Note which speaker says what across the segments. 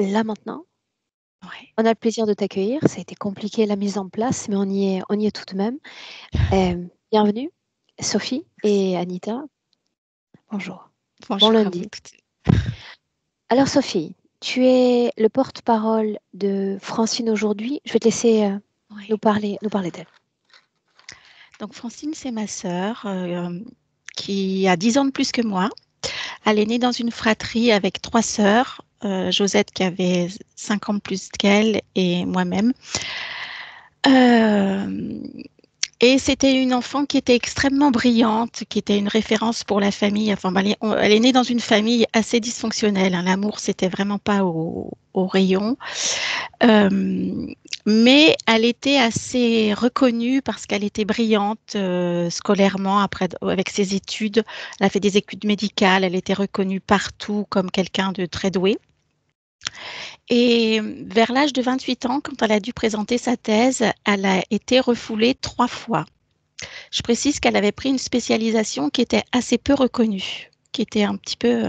Speaker 1: là maintenant.
Speaker 2: Ouais.
Speaker 1: On a le plaisir de t'accueillir. Ça a été compliqué la mise en place, mais on y est tout de même. Bienvenue, Sophie et Anita. Bonjour. Bon
Speaker 2: Bonjour à vous
Speaker 1: lundi.
Speaker 2: toutes.
Speaker 1: Alors Sophie, tu es le porte-parole de Francine aujourd'hui. Je vais te laisser nous
Speaker 2: Ouais.
Speaker 1: parler d'elle.
Speaker 2: Donc Francine, c'est ma sœur qui a 10 ans de plus que moi. Elle est née dans une fratrie avec 3 sœurs. Josette qui avait 5 ans de plus qu'elle et moi-même. Euh, Et c'était une enfant qui était extrêmement brillante, qui était une référence pour la famille. Enfin, elle est née dans une famille assez dysfonctionnelle, hein. L'amour, c'était vraiment pas au rayon. Euh, mais elle était assez reconnue parce qu'elle était brillante scolairement après, avec ses études. Elle a fait des études médicales. Elle était reconnue partout comme quelqu'un de très doué. Et vers l'âge de 28 ans, quand elle a dû présenter sa thèse, elle a été refoulée 3 fois. Je précise qu'elle avait pris une spécialisation qui était assez peu reconnue, qui était un petit peu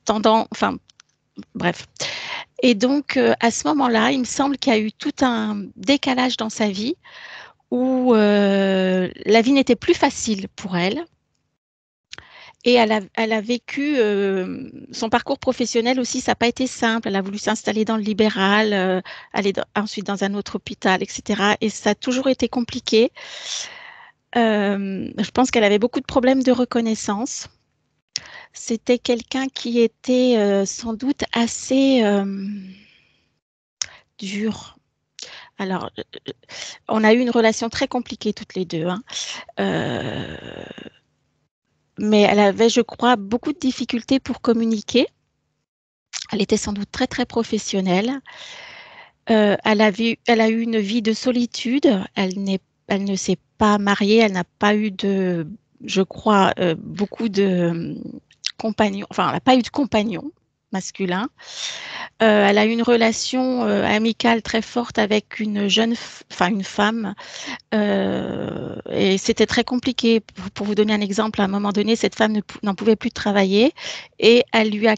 Speaker 2: tendance, enfin bref. Et donc à ce moment-là, il me semble qu'il y a eu tout un décalage dans sa vie où la vie n'était plus facile pour elle. Et elle a vécu son parcours professionnel aussi, ça n'a pas été simple. Elle a voulu s'installer dans le libéral, aller ensuite dans un autre hôpital, etc. Et ça a toujours été compliqué. Je pense qu'elle avait beaucoup de problèmes de reconnaissance. C'était quelqu'un qui était sans doute assez dur. Alors, on a eu une relation très compliquée toutes les deux, hein. Euh, mais elle avait, je crois, beaucoup de difficultés pour communiquer. Elle était sans doute très, très professionnelle. Elle a eu une vie de solitude. Elle ne s'est pas mariée. Elle n'a pas eu de, je crois, beaucoup de compagnons. Enfin, elle n'a pas eu de compagnon masculin. Elle a eu une relation amicale très forte avec une enfin une femme, et c'était très compliqué. Pour vous donner un exemple, à un moment donné, cette femme n'en pouvait plus travailler et elle lui a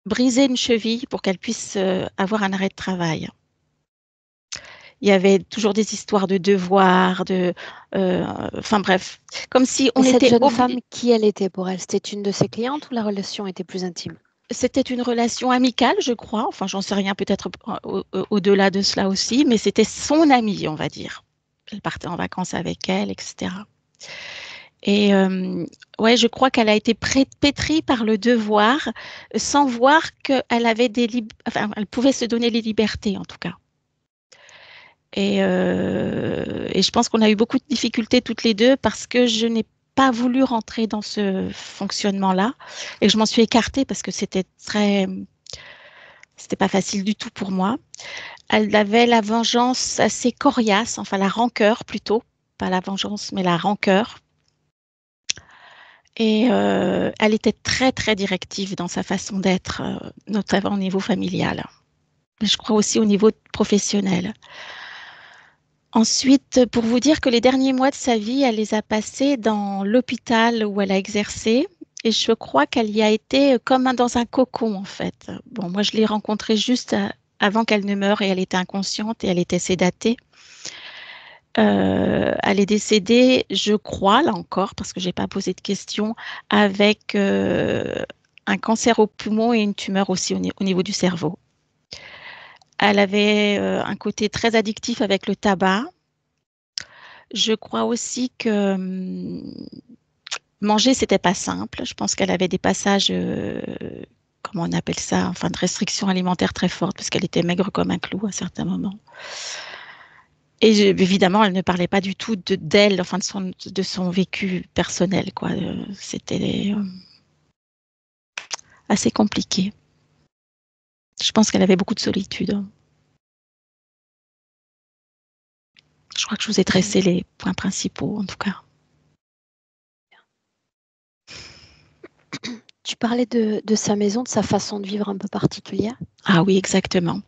Speaker 2: brisé une cheville pour qu'elle puisse avoir un arrêt de travail. Il y avait toujours des histoires de devoirs, enfin bref, comme si
Speaker 1: Et
Speaker 2: on
Speaker 1: cette
Speaker 2: était
Speaker 1: jeune femme,
Speaker 2: obligé.
Speaker 1: qui elle était pour elle? C'était une de ses clientes ou la relation était plus intime?
Speaker 2: C'était une relation amicale, je crois. Enfin, j'en sais rien, peut-être au-delà de cela aussi, mais c'était son amie, on va dire. Elle partait en vacances avec elle, etc. Et ouais, je crois qu'elle a été pétrie par le devoir, sans voir qu'elle avait enfin, elle pouvait se donner les libertés, en tout cas. Et je pense qu'on a eu beaucoup de difficultés toutes les deux parce que je n'ai pas voulu rentrer dans ce fonctionnement-là et je m'en suis écartée parce que c'était pas facile du tout pour moi. Elle avait la vengeance assez coriace, enfin la rancœur plutôt, pas la vengeance, mais la rancœur. Et elle était très, très directive dans sa façon d'être, notamment au niveau familial. Mais je crois aussi au niveau professionnel. Ensuite, pour vous dire que les derniers mois de sa vie, elle les a passés dans l'hôpital où elle a exercé. Et je crois qu'elle y a été comme dans un cocon, en fait. Bon, moi, je l'ai rencontrée juste avant qu'elle ne meure et elle était inconsciente et elle était sédatée. Elle est décédée, je crois, là encore, parce que je n'ai pas posé de questions, avec un cancer au poumon et une tumeur aussi au niveau du cerveau. Elle avait un côté très addictif avec le tabac. Je crois aussi que manger, c'était pas simple. Je pense qu'elle avait des passages, comment on appelle ça, enfin de restrictions alimentaires très fortes, parce qu'elle était maigre comme un clou à certains moments. Et évidemment, elle ne parlait pas du tout d'elle, enfin de son vécu personnel, quoi. C'était assez compliqué. Je pense qu'elle avait beaucoup de solitude. Je crois que je vous ai dressé les points principaux, en tout cas.
Speaker 1: Tu parlais de sa maison, de sa façon de vivre un peu particulière.
Speaker 2: Ah oui, exactement.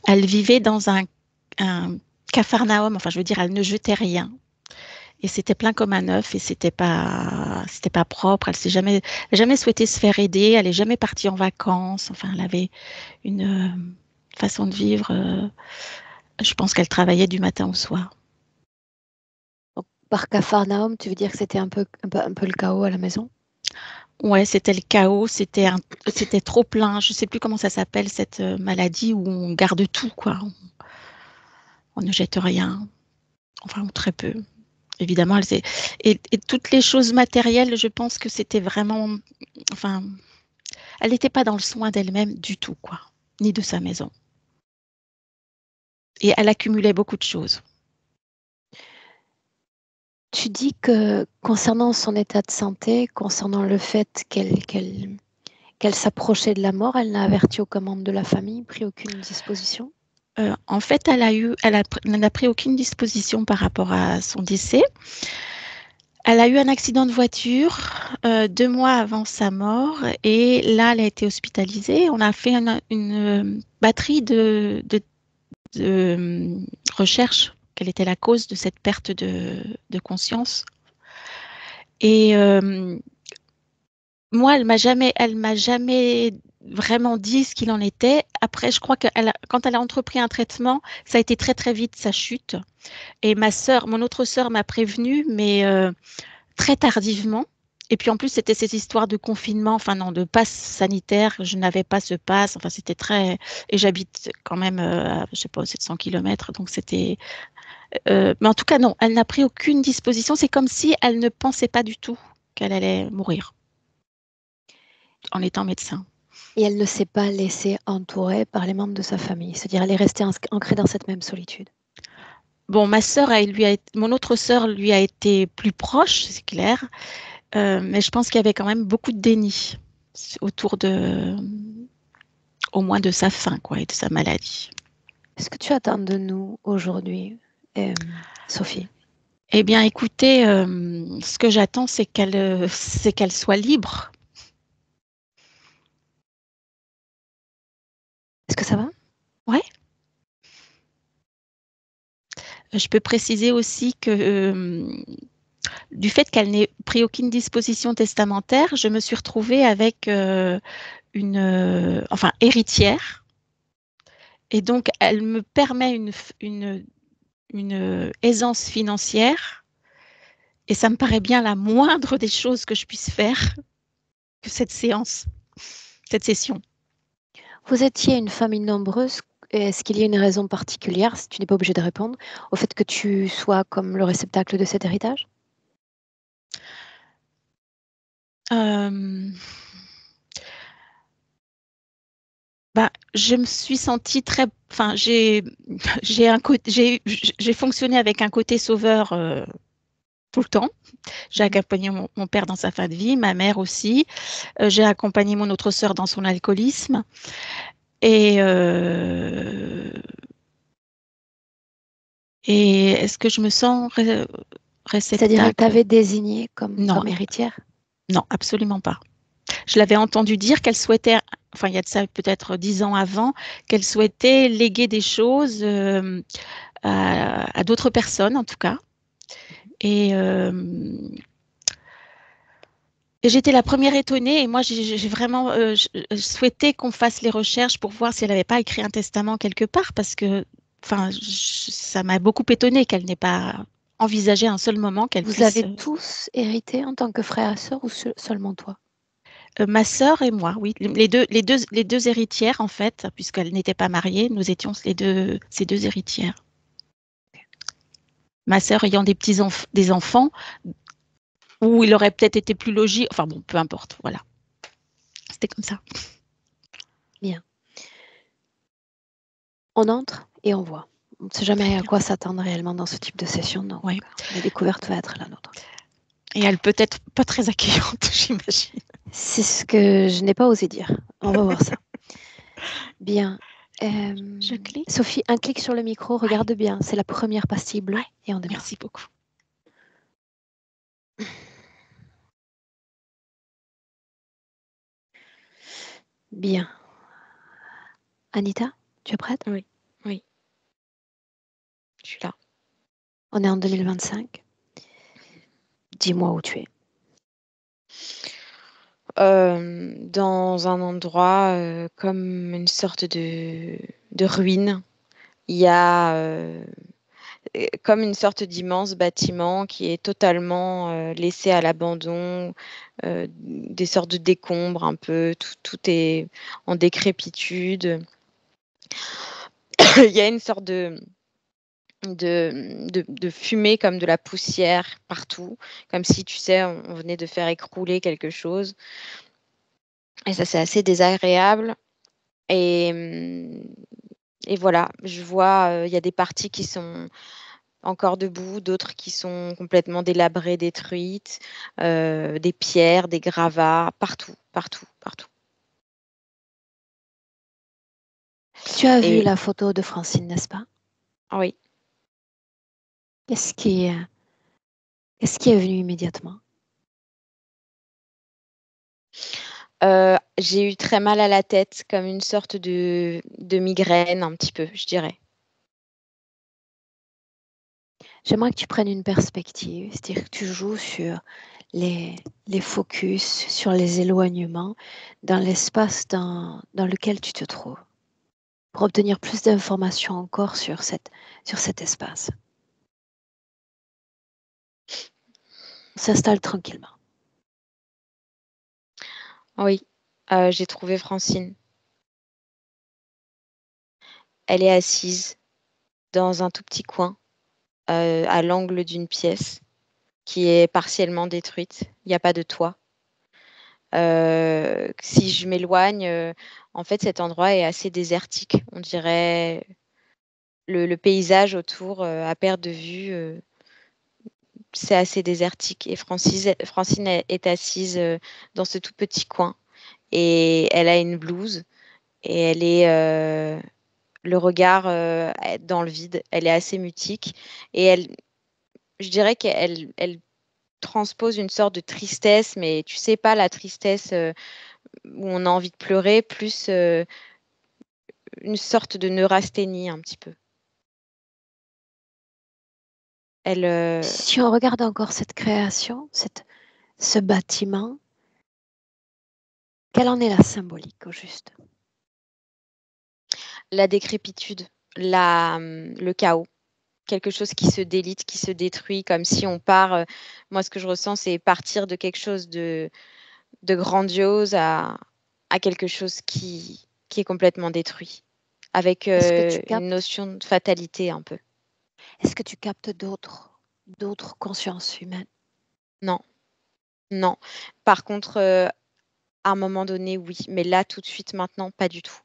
Speaker 2: Elle vivait dans un capharnaüm, enfin, je veux dire, elle ne jetait rien. Et c'était plein comme un œuf et c'était pas propre. Elle s'est jamais souhaité se faire aider. Elle est jamais partie en vacances. Enfin, elle avait une façon de vivre. Je pense qu'elle travaillait du matin au soir.
Speaker 1: Donc, par Capharnaüm, tu veux dire que c'était un peu le chaos à la maison?
Speaker 2: Ouais, c'était le chaos. C'était trop plein. Je sais plus comment ça s'appelle cette maladie où on garde tout, quoi. On ne jette rien. Enfin, ou très peu. Évidemment, et toutes les choses matérielles, je pense que c'était vraiment, enfin, elle n'était pas dans le soin d'elle-même du tout, quoi, ni de sa maison. Et elle accumulait beaucoup de choses.
Speaker 1: Tu dis que concernant son état de santé, concernant le fait qu'elle s'approchait de la mort, elle n'a averti aucun membre de la famille, pris aucune disposition?
Speaker 2: En fait, elle n'a pris aucune disposition par rapport à son décès. Elle a eu un accident de voiture 2 mois avant sa mort et là, elle a été hospitalisée. On a fait une batterie de recherche. Quelle était la cause de cette perte de conscience? Et moi, elle m'a jamais vraiment dit ce qu'il en était. Après, je crois quand elle a entrepris un traitement, ça a été très très vite sa chute. Et mon autre sœur m'a prévenue, mais très tardivement. Et puis en plus, c'était cette histoire de confinement, enfin non, de passe sanitaire. Je n'avais pas ce passe. Enfin, c'était très. Et j'habite quand même, je sais pas, 700 kilomètres. Donc c'était. Mais en tout cas, non, elle n'a pris aucune disposition. C'est comme si elle ne pensait pas du tout qu'elle allait mourir en étant médecin.
Speaker 1: Et elle ne s'est pas laissée entourer par les membres de sa famille, c'est-à-dire elle est restée ancrée dans cette même solitude.
Speaker 2: Bon, mon autre sœur lui a été plus proche, c'est clair, mais je pense qu'il y avait quand même beaucoup de déni autour au moins de sa fin, quoi, et de sa maladie.
Speaker 1: Est-ce que tu attends de nous aujourd'hui, Sophie?
Speaker 2: Eh bien, écoutez, ce que j'attends, c'est qu'elle soit libre.
Speaker 1: Est-ce que ça va?
Speaker 2: Ouais. Je peux préciser aussi que du fait qu'elle n'ait pris aucune disposition testamentaire, je me suis retrouvée avec enfin, héritière. Et donc, elle me permet une aisance financière. Et ça me paraît bien la moindre des choses que je puisse faire que cette session.
Speaker 1: Vous étiez une famille nombreuse. Est-ce qu'il y a une raison particulière, si tu n'es pas obligé de répondre, au fait que tu sois comme le réceptacle de cet héritage?
Speaker 2: Euh, Bah, je me suis sentie très, enfin, j'ai fonctionné avec un côté sauveur tout le temps. J'ai
Speaker 1: Mhm.
Speaker 2: accompagné mon père dans sa fin de vie, ma mère aussi. J'ai accompagné mon autre sœur dans son alcoolisme. Et, et est-ce que je me sens
Speaker 1: C'est-à-dire elle
Speaker 2: réceptacle?
Speaker 1: t'avait désignée
Speaker 2: Non,
Speaker 1: comme héritière?
Speaker 2: non, absolument pas. Je l'avais entendu dire qu'elle souhaitait, enfin, il y a de ça peut-être 10 ans avant, qu'elle souhaitait léguer des choses à d'autres personnes, en tout cas. Et, et j'étais la première étonnée. Et moi, j'ai vraiment souhaité qu'on fasse les recherches pour voir si elle n'avait pas écrit un testament quelque part, parce que, enfin, ça m'a beaucoup étonnée qu'elle n'ait pas envisagé un seul moment qu'elle
Speaker 1: Vous
Speaker 2: puisse.
Speaker 1: avez tous hérité en tant que frère et sœur ou seulement toi?
Speaker 2: Ma sœur et moi, oui, les deux héritières en fait, puisqu'elles n'étaient pas mariées, nous étions ces deux héritières. Ma sœur ayant des enfants, où il aurait peut-être été plus logique. Enfin bon, peu importe, voilà. C'était comme ça.
Speaker 1: Bien. On entre et on voit. On ne sait
Speaker 2: Très
Speaker 1: jamais à
Speaker 2: bien.
Speaker 1: quoi s'attendre réellement dans ce type de session, donc
Speaker 2: Ouais.
Speaker 1: la découverte va être la nôtre.
Speaker 2: Et elle peut être pas très accueillante, j'imagine.
Speaker 1: C'est ce que je n'ai pas osé dire. On va voir ça. Bien.
Speaker 2: Je clique.
Speaker 1: Sophie, un clic sur le micro,
Speaker 2: Ouais,
Speaker 1: regarde bien. C'est la première pastille bleue
Speaker 2: ouais.
Speaker 1: et on démarre.
Speaker 2: Merci beaucoup.
Speaker 1: Bien. Anita, tu es prête?
Speaker 3: Oui, oui, je suis là.
Speaker 1: On est en 2025. Dis-moi où tu es.
Speaker 2: Dans un endroit comme une sorte de ruine. Il y a comme une sorte d'immense bâtiment qui est totalement laissé à l'abandon, des sortes de décombres un peu, tout est en décrépitude. Il y a une sorte de fumée comme de la poussière partout, comme si, tu sais, on venait de faire écrouler quelque chose. Et ça, c'est assez désagréable. Et, et voilà, je vois, il y a des parties qui sont encore debout, d'autres qui sont complètement délabrées, détruites, des pierres, des gravats, partout, partout, partout.
Speaker 1: Tu as vu
Speaker 2: Et
Speaker 1: la photo de Francine, n'est-ce pas?
Speaker 2: oui,
Speaker 1: Qu'est-ce qui, euh, qu'est-ce qui est venu immédiatement?
Speaker 2: j'ai eu très mal à la tête, comme une sorte de migraine, un petit peu, je dirais.
Speaker 1: J'aimerais que tu prennes une perspective, c'est-à-dire que tu joues sur les focus, sur les éloignements dans l'espace dans lequel tu te trouves, pour obtenir plus d'informations encore sur cet espace. On s'installe tranquillement.
Speaker 2: Oui, j'ai trouvé Francine. Elle est assise dans un tout petit coin, à l'angle d'une pièce qui est partiellement détruite. Il n'y a pas de toit. Si je m'éloigne, en fait, cet endroit est assez désertique. On dirait le paysage autour, à perte de vue, c'est assez désertique. Et Francine est assise dans ce tout petit coin. Et elle a une blouse et elle est le regard dans le vide. Elle est assez mutique et je dirais qu'elle transpose une sorte de tristesse, mais tu sais pas la tristesse où on a envie de pleurer, plus une sorte de neurasthénie un petit peu. Elle,
Speaker 1: Si on regarde encore cette création, ce bâtiment, quelle en est la symbolique au juste?
Speaker 2: la décrépitude, le chaos, quelque chose qui se délite, qui se détruit, comme si on part. Moi, ce que je ressens, c'est partir de quelque chose de grandiose à quelque chose qui est complètement détruit, avec
Speaker 1: Est-ce que tu
Speaker 2: une
Speaker 1: captes,
Speaker 2: notion de fatalité un peu.
Speaker 1: est-ce que tu captes d'autres consciences humaines?
Speaker 2: Non, non. Par contre, à un moment donné, oui, mais là, tout de suite, maintenant, pas du tout.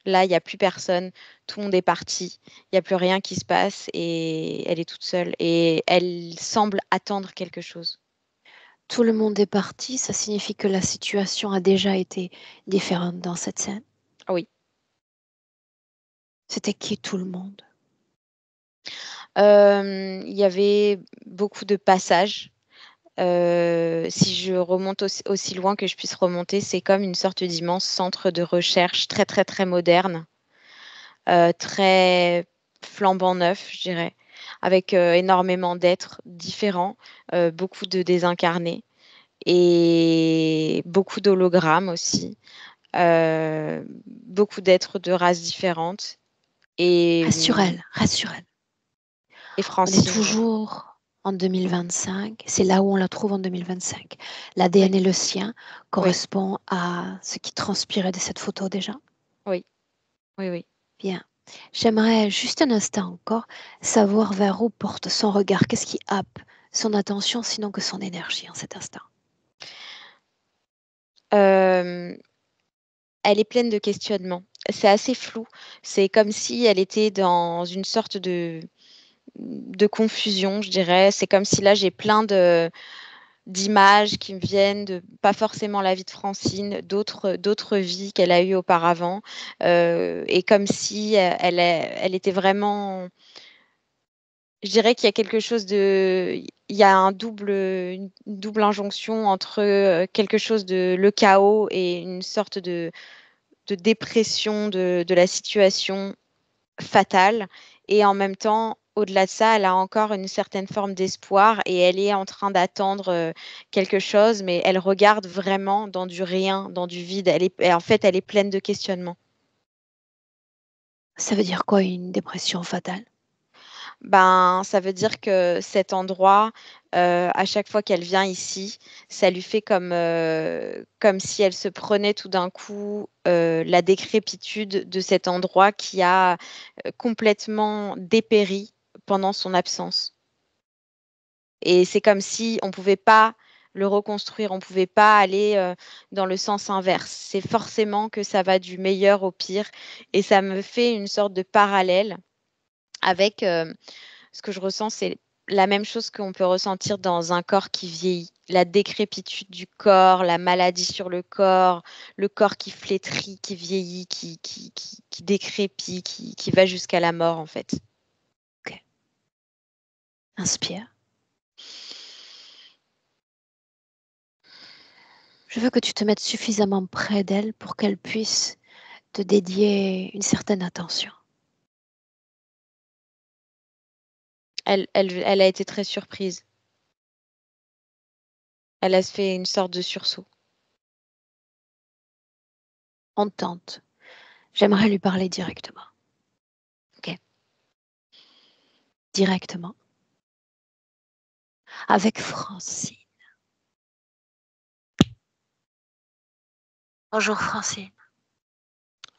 Speaker 2: Là, il n'y a plus personne, tout le monde est parti, il n'y a plus rien qui se passe et elle est toute seule et elle semble attendre quelque chose.
Speaker 1: Tout le monde est parti, ça signifie que la situation a déjà été différente dans cette scène.
Speaker 2: Oui.
Speaker 1: C'était qui tout le monde?
Speaker 2: Il y avait beaucoup de passages. Si je remonte aussi loin que je puisse remonter, c'est comme une sorte d'immense centre de recherche très, très, très moderne, très flambant neuf, je dirais, avec énormément d'êtres différents, beaucoup de désincarnés et beaucoup d'hologrammes aussi, beaucoup d'êtres de races différentes
Speaker 1: Reste sur elle.
Speaker 2: et
Speaker 1: On est
Speaker 2: Francine, oui.
Speaker 1: toujours en 2025, c'est là où on la trouve en 2025.
Speaker 2: Oui,
Speaker 1: L'ADN est le sien,
Speaker 2: oui,
Speaker 1: correspond à ce qui transpirait de cette photo déjà.
Speaker 2: oui, oui, oui.
Speaker 1: Bien. J'aimerais juste un instant encore savoir vers où porte son regard, qu'est-ce qui happe son attention sinon que son énergie en cet instant.
Speaker 2: Euh, Elle est pleine de questionnements. C'est assez flou. C'est comme si elle était dans une sorte de confusion, je dirais. C'est comme si là, j'ai plein d'images qui me viennent de pas forcément la vie de Francine, d'autres vies qu'elle a eues auparavant. Et comme si elle était vraiment. Je dirais qu'il y a quelque chose de. Il y a une double injonction entre quelque chose de le chaos et une sorte de dépression de la situation fatale et en même temps
Speaker 3: au-delà de ça, elle a encore une certaine forme d'espoir et elle est en train d'attendre quelque chose, mais elle regarde vraiment dans du rien, dans du vide. En fait, elle est pleine de questionnements.
Speaker 1: Ça veut dire quoi une dépression fatale?
Speaker 3: Ben, ça veut dire que cet endroit, à chaque fois qu'elle vient ici, ça lui fait comme si elle se prenait tout d'un coup la décrépitude de cet endroit qui a complètement dépéri pendant son absence. Et c'est comme si on ne pouvait pas le reconstruire, on ne pouvait pas aller dans le sens inverse. C'est forcément que ça va du meilleur au pire. Et ça me fait une sorte de parallèle avec ce que je ressens, c'est la même chose qu'on peut ressentir dans un corps qui vieillit. La décrépitude du corps, la maladie sur le corps qui flétrit, qui vieillit, qui décrépit, qui va jusqu'à la mort en fait.
Speaker 1: Ok. Inspire. Je veux que tu te mettes suffisamment près d'elle pour qu'elle puisse te dédier une certaine attention.
Speaker 3: Elle a été très surprise. Elle a fait une sorte de sursaut.
Speaker 1: On tente. J'aimerais lui parler directement. Ok. Directement. Avec Francine. Bonjour Francine.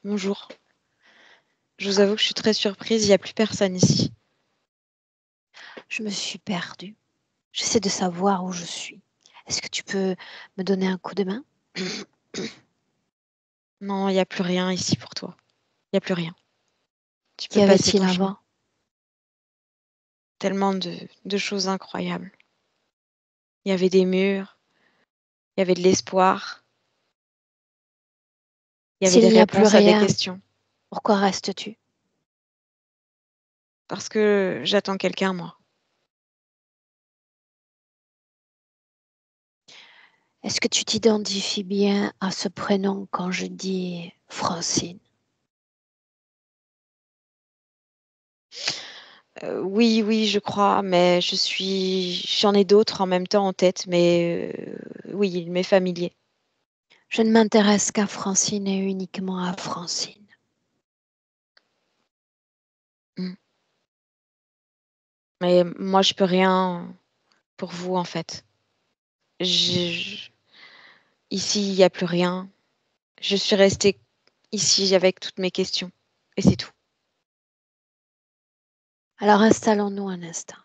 Speaker 3: Bonjour. Je vous avoue que je suis très surprise, il n'y a plus personne ici.
Speaker 1: Je me suis perdue. J'essaie de savoir où je suis. Est-ce que tu peux me donner un coup de main?
Speaker 3: Non, il n'y a plus rien ici pour toi. Il n'y a plus rien. Tu
Speaker 1: Qu'y
Speaker 3: peux passer
Speaker 1: avait-il
Speaker 3: ton chemin.
Speaker 1: avant?
Speaker 3: Tellement de choses incroyables. Il y avait des murs, il y avait de l'espoir, il y avait des
Speaker 1: S'il n'y a plus
Speaker 3: réponses à des
Speaker 1: rien,
Speaker 3: questions.
Speaker 1: pourquoi restes-tu?
Speaker 3: Parce que j'attends quelqu'un, moi.
Speaker 1: Est-ce que tu t'identifies bien à ce prénom quand je dis Francine?
Speaker 3: Oui, oui, je crois, mais j'en ai d'autres en même temps en tête, mais oui, il m'est familier.
Speaker 1: Je ne m'intéresse qu'à Francine et uniquement à Francine.
Speaker 3: Mm. Mais moi, je peux rien pour vous, en fait. Je- Ici, il n'y a plus rien. Je suis restée ici avec toutes mes questions. Et c'est tout.
Speaker 1: Alors installons-nous un instant,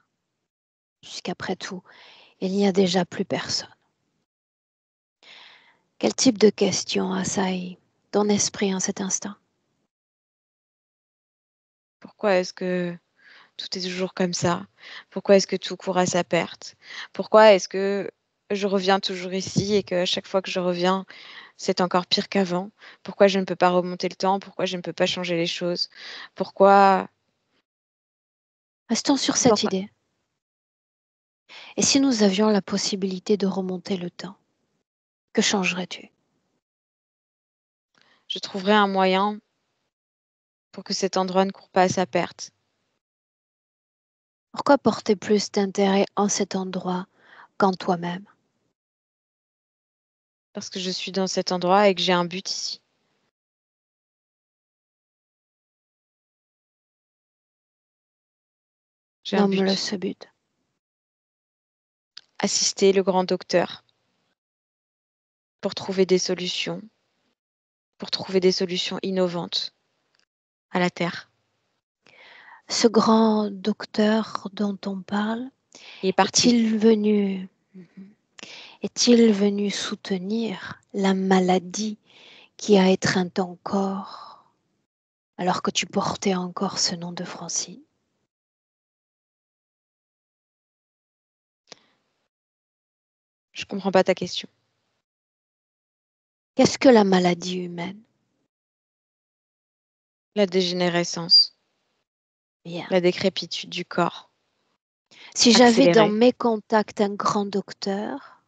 Speaker 1: puisqu'après tout, il n'y a déjà plus personne. Quel type de question assaille ton esprit en cet instant?
Speaker 3: Pourquoi est-ce que tout est toujours comme ça? Pourquoi est-ce que tout court à sa perte? Pourquoi est-ce que je reviens toujours ici et que chaque fois que je reviens, c'est encore pire qu'avant? Pourquoi je ne peux pas remonter le temps? Pourquoi je ne peux pas changer les choses? Pourquoi?
Speaker 1: Restons sur cette
Speaker 3: Pourquoi?
Speaker 1: idée. Et si nous avions la possibilité de remonter le temps, que changerais-tu?
Speaker 3: Je trouverai un moyen pour que cet endroit ne court pas à sa perte.
Speaker 1: Pourquoi porter plus d'intérêt en cet endroit qu'en toi-même?
Speaker 3: Parce que je suis dans cet endroit et que j'ai un but ici. J'ai un
Speaker 1: Nomme-le
Speaker 3: but.
Speaker 1: ce but.
Speaker 3: Assister le grand docteur pour trouver des solutions, pour trouver des solutions innovantes à la Terre.
Speaker 1: Ce grand docteur dont on parle,
Speaker 3: Il est parti.
Speaker 1: est-il venu, est-il venu soutenir la maladie qui a étreint ton corps alors que tu portais encore ce nom de Francine?
Speaker 3: Je comprends pas ta question.
Speaker 1: Qu'est-ce que la maladie humaine?
Speaker 3: La dégénérescence,
Speaker 1: Bien.
Speaker 3: la décrépitude du corps,
Speaker 1: Si j'avais dans
Speaker 3: accélérée.
Speaker 1: mes contacts un grand docteur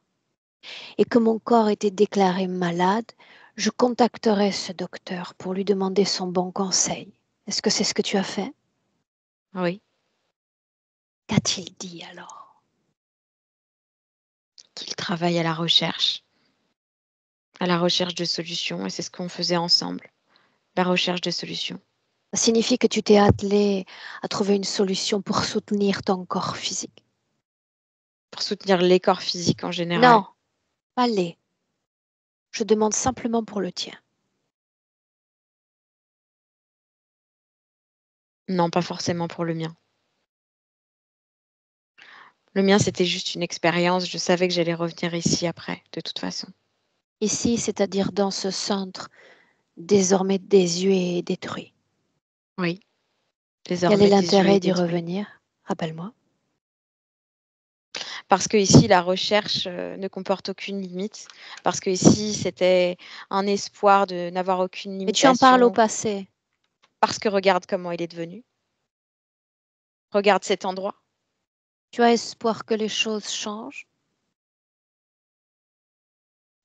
Speaker 1: et que mon corps était déclaré malade, je contacterais ce docteur pour lui demander son bon conseil. Est-ce que c'est ce que tu as fait?
Speaker 3: Oui.
Speaker 1: Qu'a-t-il dit alors?
Speaker 3: Qu'il travaille à la recherche de solutions, et c'est ce qu'on faisait ensemble, la recherche de solutions.
Speaker 1: Ça signifie que tu t'es attelé à trouver une solution pour soutenir ton corps physique.
Speaker 3: Pour soutenir les corps physiques en général.
Speaker 1: Non, pas les. Je demande simplement pour le tien.
Speaker 3: Non, pas forcément pour le mien. Le mien, c'était juste une expérience. Je savais que j'allais revenir ici après, de toute façon.
Speaker 1: Ici, c'est-à-dire dans ce centre désormais désuet et détruit.
Speaker 3: Oui.
Speaker 1: Quel est
Speaker 3: Désormais désuet
Speaker 1: l'intérêt
Speaker 3: et
Speaker 1: d'y
Speaker 3: détruit.
Speaker 1: revenir? Rappelle-moi.
Speaker 3: Parce que ici, la recherche ne comporte aucune limite. Parce que ici, c'était un espoir de n'avoir aucune
Speaker 1: Mais tu en parles au
Speaker 3: limitation.
Speaker 1: passé.
Speaker 3: Parce que regarde comment il est devenu. Regarde cet endroit.
Speaker 1: Tu as espoir que les choses changent?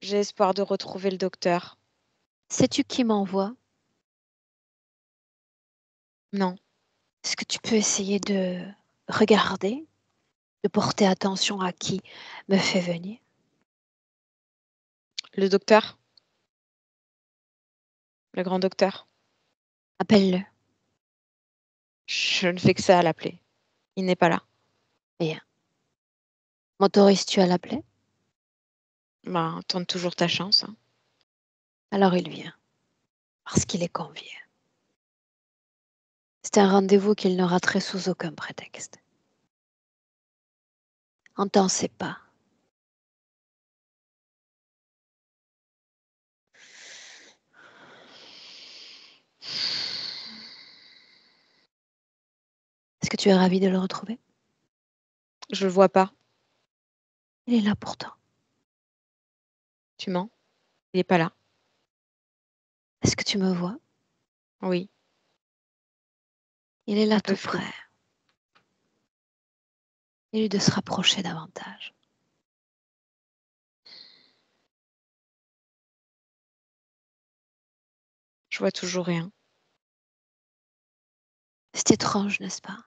Speaker 3: J'ai espoir de retrouver le docteur.
Speaker 1: Sais-tu qui m'envoie?
Speaker 3: Non.
Speaker 1: Est-ce que tu peux essayer de regarder, de porter attention à qui me fait venir?
Speaker 3: Le docteur. Le grand docteur.
Speaker 1: Appelle-le.
Speaker 3: Je ne fais que ça à l'appeler. Il n'est pas là.
Speaker 1: Bien. M'autorises-tu à l'appeler?
Speaker 3: Ben, tente toujours ta chance. Hein.
Speaker 1: Alors il vient, parce qu'il est convié. C'est un rendez-vous qu'il ne raterait sous aucun prétexte. Entends ses pas. Est-ce que tu es ravi de le retrouver?
Speaker 3: Je le vois pas.
Speaker 1: Il est là pourtant.
Speaker 3: Tu mens. Il n'est pas là.
Speaker 1: Est-ce que tu me vois?
Speaker 3: Oui.
Speaker 1: Il est là
Speaker 3: Un peu
Speaker 1: tout
Speaker 3: flou.
Speaker 1: près. Il lui de se rapprocher davantage.
Speaker 3: Je vois toujours rien.
Speaker 1: C'est étrange, n'est-ce pas?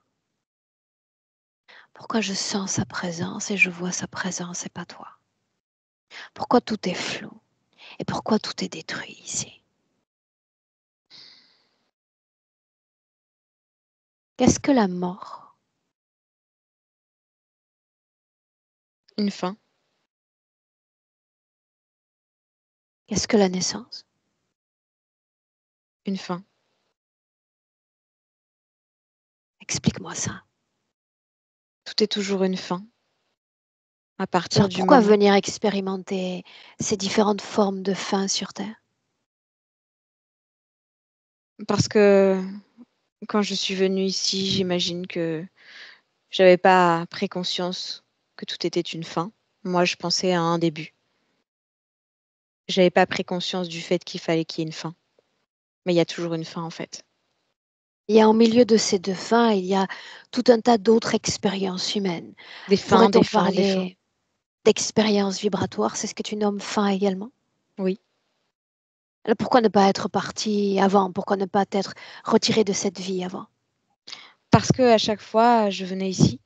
Speaker 1: Pourquoi je sens sa présence et je vois sa présence et pas toi? Pourquoi tout est flou? Et pourquoi tout est détruit ici? Qu'est-ce que la mort?
Speaker 3: Une fin.
Speaker 1: Qu'est-ce que la naissance?
Speaker 3: Une fin.
Speaker 1: Explique-moi ça.
Speaker 3: Tout est toujours une fin. À partir
Speaker 1: Alors
Speaker 3: du
Speaker 1: pourquoi
Speaker 3: moment.
Speaker 1: venir expérimenter ces différentes formes de fin sur Terre?
Speaker 3: Parce que quand je suis venue ici, j'imagine que j'avais pas pris conscience que tout était une fin. Moi, je pensais à un début. J'avais pas pris conscience du fait qu'il fallait qu'il y ait une fin. Mais il y a toujours une fin en fait.
Speaker 1: Il y a au milieu de ces deux fins, il y a tout un tas d'autres expériences humaines.
Speaker 3: Des fins, des
Speaker 1: Pourrait-on
Speaker 3: fins, des fins.
Speaker 1: parler d'expériences vibratoires? C'est ce que tu nommes fin également?
Speaker 3: Oui.
Speaker 1: Alors pourquoi ne pas être parti avant? Pourquoi ne pas être retiré de cette vie avant?
Speaker 3: Parce que à chaque fois, je venais ici.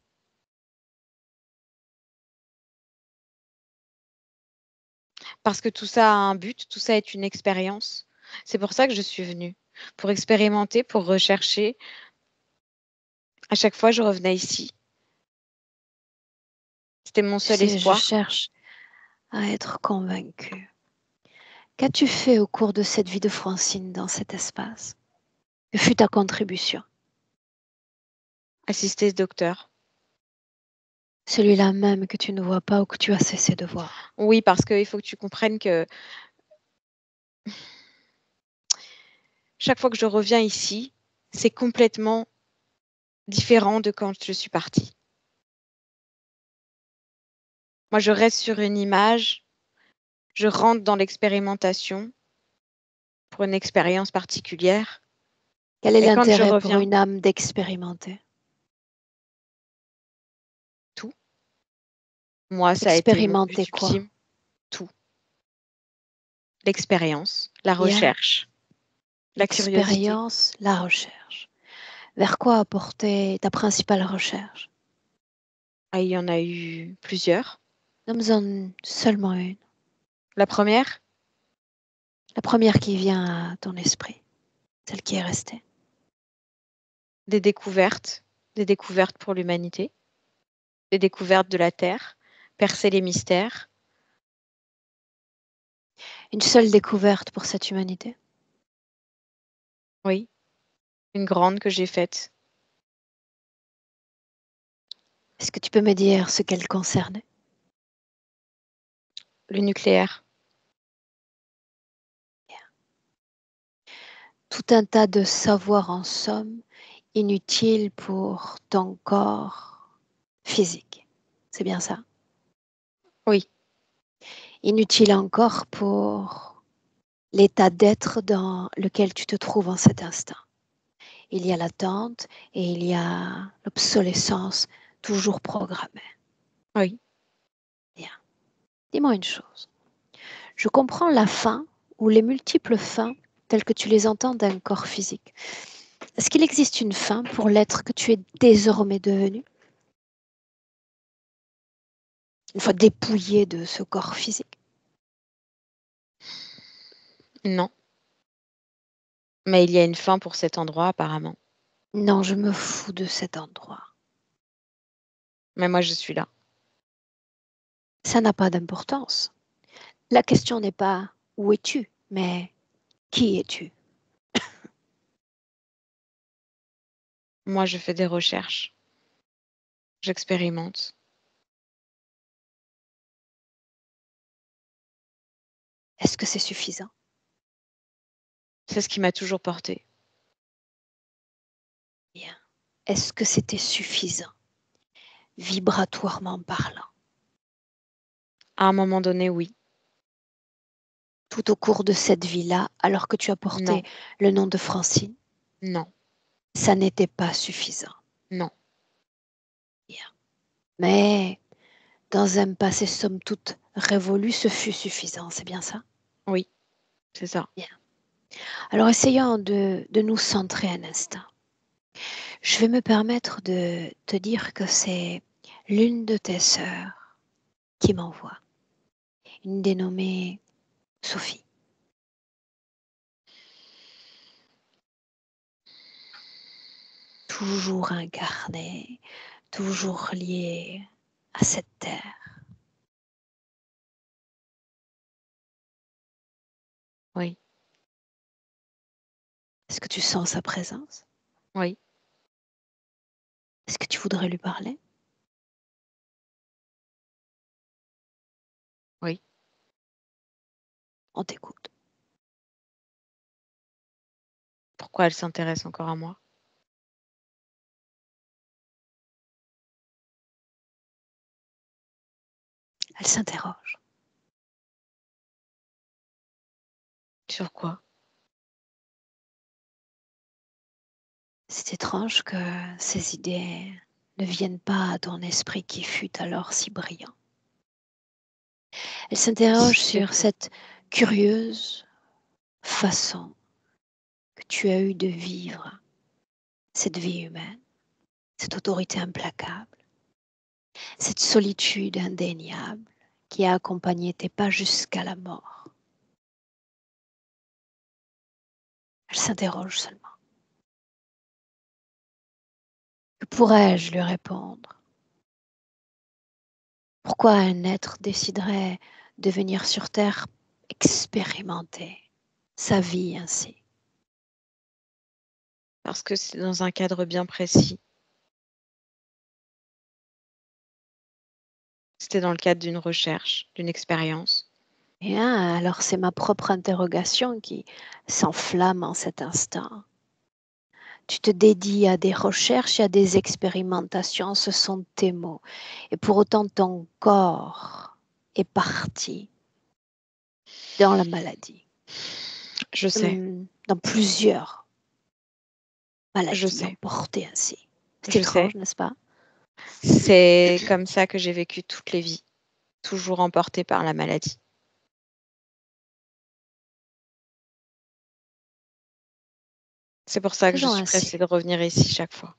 Speaker 3: Parce que tout ça a un but, tout ça est une expérience. C'est pour ça que je suis venue. Pour expérimenter, pour rechercher. À chaque fois, je revenais ici. C'était mon
Speaker 1: Tu
Speaker 3: seul
Speaker 1: sais, je
Speaker 3: espoir.
Speaker 1: cherche à être convaincue. Qu'as-tu fait au cours de cette vie de Francine dans cet espace? Que fut ta contribution?
Speaker 3: Assister ce docteur.
Speaker 1: Celui-là même que tu ne vois pas ou que tu as cessé de voir.
Speaker 3: Oui, parce qu'il faut que tu comprennes que chaque fois que je reviens ici, c'est complètement différent de quand je suis partie. Moi, je reste sur une image, je rentre dans l'expérimentation pour une expérience particulière.
Speaker 1: Quel est
Speaker 3: Et quand je
Speaker 1: l'intérêt pour
Speaker 3: reviens,
Speaker 1: une âme d'expérimenter?
Speaker 3: tout, moi, ça a été mon but
Speaker 1: Expérimenter quoi?
Speaker 3: ultime, tout. L'expérience, la
Speaker 1: Bien,
Speaker 3: recherche, la curiosité.
Speaker 1: l'expérience, la recherche. Vers quoi apporter ta principale recherche?
Speaker 3: Ah, il y en a eu plusieurs.
Speaker 1: Nomme-en seulement une.
Speaker 3: La première,
Speaker 1: La première qui vient à ton esprit, celle qui est restée.
Speaker 3: des découvertes pour l'humanité, des découvertes de la Terre, percer les mystères.
Speaker 1: Une seule découverte pour cette humanité.
Speaker 3: Oui, une grande que j'ai faite.
Speaker 1: Est-ce que tu peux me dire ce qu'elle concernait?
Speaker 3: Le nucléaire.
Speaker 1: Tout un tas de savoirs en somme inutiles pour ton corps physique. C'est bien ça?
Speaker 3: Oui,
Speaker 1: Inutile encore pour l'état d'être dans lequel tu te trouves en cet instant. Il y a l'attente et il y a l'obsolescence toujours programmée.
Speaker 3: oui.
Speaker 1: Bien. Dis-moi une chose. Je comprends la fin ou les multiples fins telles que tu les entends d'un corps physique. Est-ce qu'il existe une fin pour l'être que tu es désormais devenu? Une fois dépouillé de ce corps physique?
Speaker 3: Non. Mais il y a une fin pour cet endroit apparemment.
Speaker 1: Non, je me fous de cet endroit.
Speaker 3: Mais moi, je suis là.
Speaker 1: Ça n'a pas d'importance. La question n'est pas où es-tu, mais qui es-tu?
Speaker 3: Moi, je fais des recherches. J'expérimente.
Speaker 1: Est-ce que c'est suffisant?
Speaker 3: C'est ce qui m'a toujours porté.
Speaker 1: Bien. Est-ce que c'était suffisant, vibratoirement parlant?
Speaker 3: À un moment donné, oui.
Speaker 1: Tout au cours de cette vie-là, alors que tu as porté
Speaker 3: Non,
Speaker 1: le nom de Francine,
Speaker 3: non,
Speaker 1: ça n'était pas suffisant.
Speaker 3: non.
Speaker 1: Bien. Mais dans un passé somme toute révolu, ce fut suffisant, c'est bien ça?
Speaker 3: Oui, c'est ça.
Speaker 1: Bien. Alors essayons de nous centrer un instant. Je vais me permettre de te dire que c'est l'une de tes sœurs qui m'envoie, une dénommée Sophie. Toujours incarnée, toujours liée à cette terre.
Speaker 3: Oui,
Speaker 1: Est-ce que tu sens sa présence?
Speaker 3: oui,
Speaker 1: Est-ce que tu voudrais lui parler?
Speaker 3: oui.
Speaker 1: On t'écoute.
Speaker 3: Pourquoi elle s'intéresse encore à moi?
Speaker 1: Elle s'interroge.
Speaker 3: Sur quoi?
Speaker 1: C'est étrange que ces idées ne viennent pas à ton esprit qui fut alors si brillant. Elle s'interroge
Speaker 3: C'est
Speaker 1: sur
Speaker 3: faux.
Speaker 1: cette curieuse façon que tu as eue de vivre cette vie humaine, cette autorité implacable, cette solitude indéniable qui a accompagné tes pas jusqu'à la mort. Elle s'interroge seulement. Que pourrais-je lui répondre? Pourquoi un être déciderait de venir sur Terre expérimenter sa vie ainsi?
Speaker 3: Parce que c'est dans un cadre bien précis. C'était dans le cadre d'une recherche, d'une expérience.
Speaker 1: Bien, alors c'est ma propre interrogation qui s'enflamme en cet instant. Tu te dédies à des recherches et à des expérimentations, ce sont tes mots. Et pour autant, ton corps est parti dans la maladie,
Speaker 3: Je sais,
Speaker 1: dans plusieurs
Speaker 3: je
Speaker 1: maladies
Speaker 3: sais,
Speaker 1: emportées ainsi. C'est
Speaker 3: je sais.
Speaker 1: étrange, n'est-ce pas?
Speaker 3: C'est comme ça que j'ai vécu toutes les vies, toujours emportée par la maladie. C'est pour ça que je
Speaker 1: Faisons
Speaker 3: suis
Speaker 1: ainsi.
Speaker 3: pressée de revenir ici chaque fois.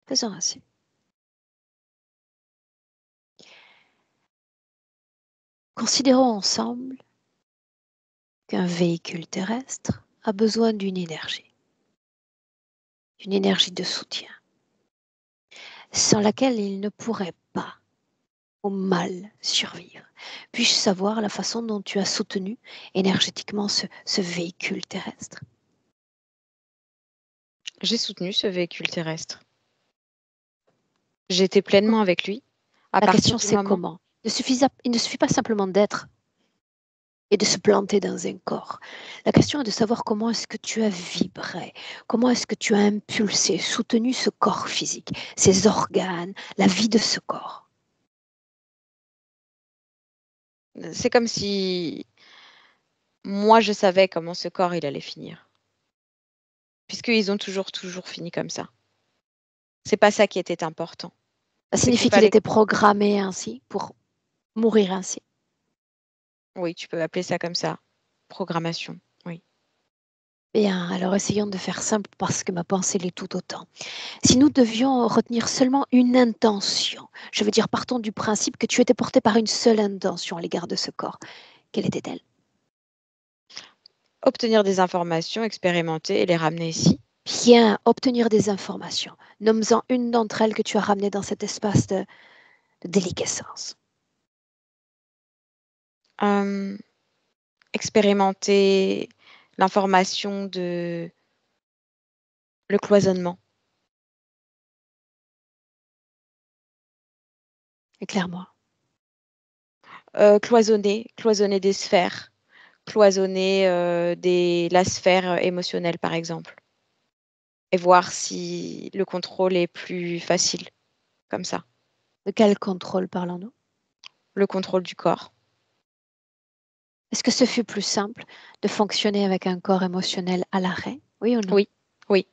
Speaker 1: Faisons ainsi. Considérons ensemble qu'un véhicule terrestre a besoin d'une énergie de soutien, sans laquelle il ne pourrait pas ou mal survivre. Puis-je savoir la façon dont tu as soutenu énergétiquement ce véhicule terrestre?
Speaker 3: J'ai soutenu ce véhicule terrestre. J'étais pleinement avec lui. À
Speaker 1: La
Speaker 3: partir
Speaker 1: question
Speaker 3: du
Speaker 1: c'est
Speaker 3: moment...
Speaker 1: comment? Il ne suffit pas simplement d'être et de se planter dans un corps. La question est de savoir comment est-ce que tu as vibré, comment est-ce que tu as impulsé, soutenu ce corps physique, ses organes, la vie de ce corps.
Speaker 3: C'est comme si moi, je savais comment ce corps, il allait finir. Puisqu'ils ont toujours fini comme ça. C'est pas ça qui était important.
Speaker 1: Ça
Speaker 3: C'est qu'il
Speaker 1: signifie qu'il
Speaker 3: fallait...
Speaker 1: était programmé ainsi pour mourir ainsi.
Speaker 3: Oui, tu peux appeler ça comme ça. Programmation, oui.
Speaker 1: Bien, alors essayons de faire simple parce que ma pensée l'est tout autant. Si nous devions retenir seulement une intention, je veux dire, partons du principe que tu étais porté par une seule intention à l'égard de ce corps. Quelle était-elle?
Speaker 3: Obtenir des informations, expérimenter et les ramener ici.
Speaker 1: Bien, obtenir des informations. Nomme-en une d'entre elles que tu as ramenée dans cet espace de déliquescence.
Speaker 3: Expérimenter l'information de le cloisonnement.
Speaker 1: Éclaire-moi.
Speaker 3: Cloisonner des sphères, cloisonner la sphère émotionnelle, par exemple, et voir si le contrôle est plus facile, comme ça.
Speaker 1: De quel contrôle parlons-nous?
Speaker 3: Le contrôle du corps.
Speaker 1: Est-ce que ce fut plus simple de fonctionner avec un corps émotionnel à l'arrêt? Oui ou non?
Speaker 3: Oui, oui,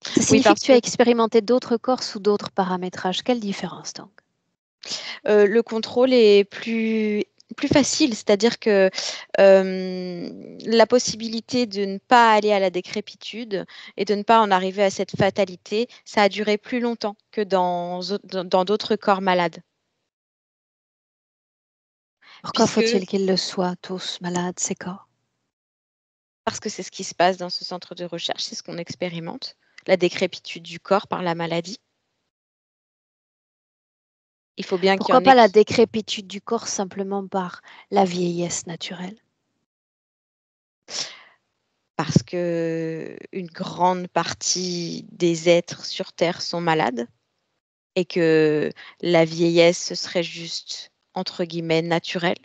Speaker 1: Ça
Speaker 3: oui,
Speaker 1: signifie que
Speaker 3: parce
Speaker 1: tu as
Speaker 3: que
Speaker 1: expérimenté d'autres corps sous d'autres paramétrages. Quelle différence donc?
Speaker 3: le contrôle est plus facile, c'est-à-dire que la possibilité de ne pas aller à la décrépitude et de ne pas en arriver à cette fatalité, ça a duré plus longtemps que dans d'autres corps malades.
Speaker 1: Pourquoi
Speaker 3: Puisque,
Speaker 1: faut-il qu'ils le soient tous malades, ces corps?
Speaker 3: parce que c'est ce qui se passe dans ce centre de recherche, c'est ce qu'on expérimente, la décrépitude du corps par la maladie. Il faut bien qu'il y
Speaker 1: Pourquoi
Speaker 3: en ait
Speaker 1: pas la
Speaker 3: qui...
Speaker 1: décrépitude du corps simplement par la vieillesse naturelle?
Speaker 3: Parce que une grande partie des êtres sur Terre sont malades et que la vieillesse, ce serait juste, entre guillemets, naturel.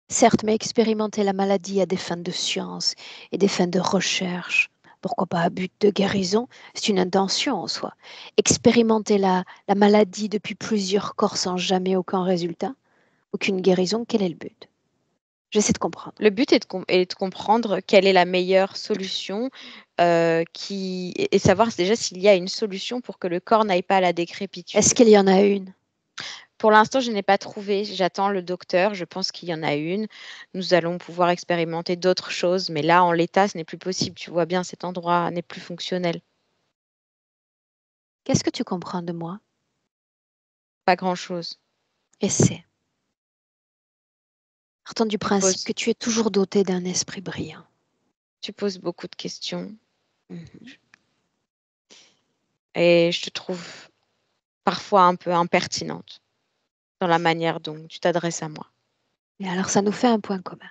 Speaker 1: Certes, mais expérimenter la maladie à des fins de science et des fins de recherche, pourquoi pas à but de guérison, c'est une intention en soi. Expérimenter la maladie depuis plusieurs corps sans jamais aucun résultat, aucune guérison, quel est le but? J'essaie de comprendre.
Speaker 3: Le but est de comprendre quelle est la meilleure solution et savoir déjà s'il y a une solution pour que le corps n'aille pas à la
Speaker 1: Est-ce
Speaker 3: décrépitude.
Speaker 1: qu'il y en a une?
Speaker 3: Pour l'instant, je n'ai pas trouvé. J'attends le docteur. Je pense qu'il y en a une. Nous allons pouvoir expérimenter d'autres choses. Mais là, en l'état, ce n'est plus possible. Tu vois bien, cet endroit n'est plus fonctionnel.
Speaker 1: Qu'est-ce que tu comprends de moi?
Speaker 3: Pas grand-chose.
Speaker 1: Essaie. Partons du
Speaker 3: Tu
Speaker 1: principe que
Speaker 3: poses,
Speaker 1: tu es toujours doté d'un esprit brillant.
Speaker 3: tu poses beaucoup de questions.
Speaker 1: Mhm.
Speaker 3: Et je te trouve parfois un peu impertinente dans la manière dont tu t'adresses à moi.
Speaker 1: Et alors, ça nous fait un point commun.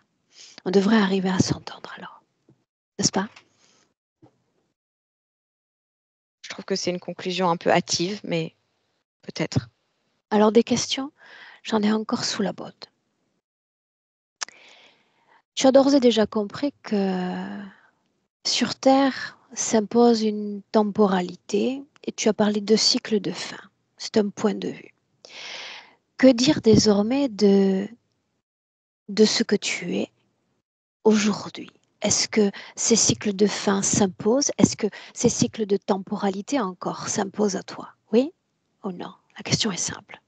Speaker 1: On devrait arriver à s'entendre alors, n'est-ce pas?
Speaker 3: Je trouve que c'est une conclusion un peu hâtive, mais peut-être.
Speaker 1: Alors, des questions, j'en ai encore sous la botte. Tu as d'ores et déjà compris que sur Terre s'impose une temporalité et tu as parlé de cycle de fin. C'est un point de vue. Que dire désormais de ce que tu es aujourd'hui? Est-ce que ces cycles de fin s'imposent? Est-ce que ces cycles de temporalité encore s'imposent à toi? Oui ou non? La question est simple.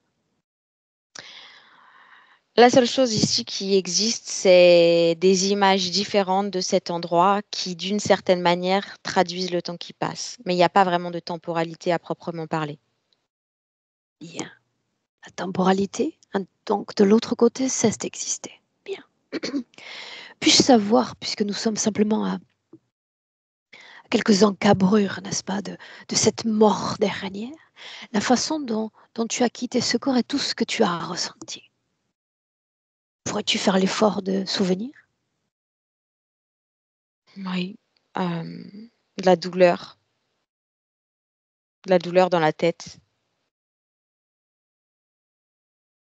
Speaker 3: La seule chose ici qui existe, c'est des images différentes de cet endroit qui, d'une certaine manière, traduisent le temps qui passe. Mais il n'y a pas vraiment de temporalité à proprement parler.
Speaker 1: Bien. La temporalité, donc de l'autre côté, cesse d'exister. Bien. Puis-je savoir, puisque nous sommes simplement à quelques encabrures, n'est-ce pas, de cette mort dernière, la façon dont tu as quitté ce corps et tout ce que tu as ressenti? Pourrais-tu faire l'effort de souvenir?
Speaker 3: Oui. De la douleur. De la douleur dans la tête.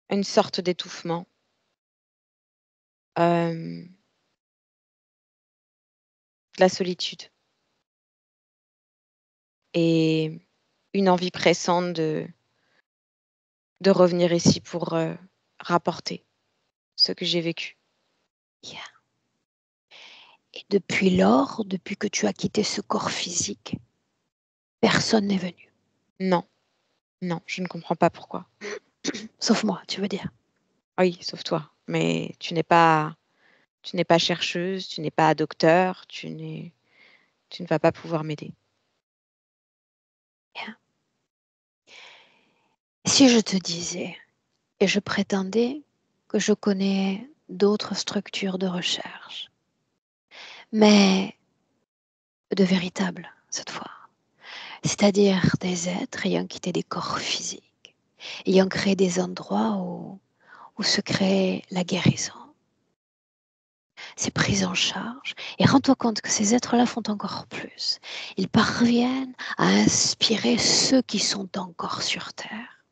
Speaker 3: Une sorte d'étouffement. De la solitude. Et une envie pressante de revenir ici pour rapporter ce que j'ai vécu.
Speaker 1: Bien. Et depuis lors, depuis que tu as quitté ce corps physique, personne n'est venu.
Speaker 3: Non, non, je ne comprends pas pourquoi.
Speaker 1: Sauf moi, tu veux dire.
Speaker 3: Oui, sauf toi. Mais tu n'es pas chercheuse, tu n'es pas docteur, tu ne vas pas pouvoir m'aider.
Speaker 1: Bien. Si je te disais, et je prétendais que je connais d'autres structures de recherche, mais de véritables cette fois, c'est-à-dire des êtres ayant quitté des corps physiques, ayant créé des endroits où se crée la guérison, c'est pris en charge. Et rends-toi compte que ces êtres-là font encore plus. Ils parviennent à inspirer ceux qui sont encore sur Terre,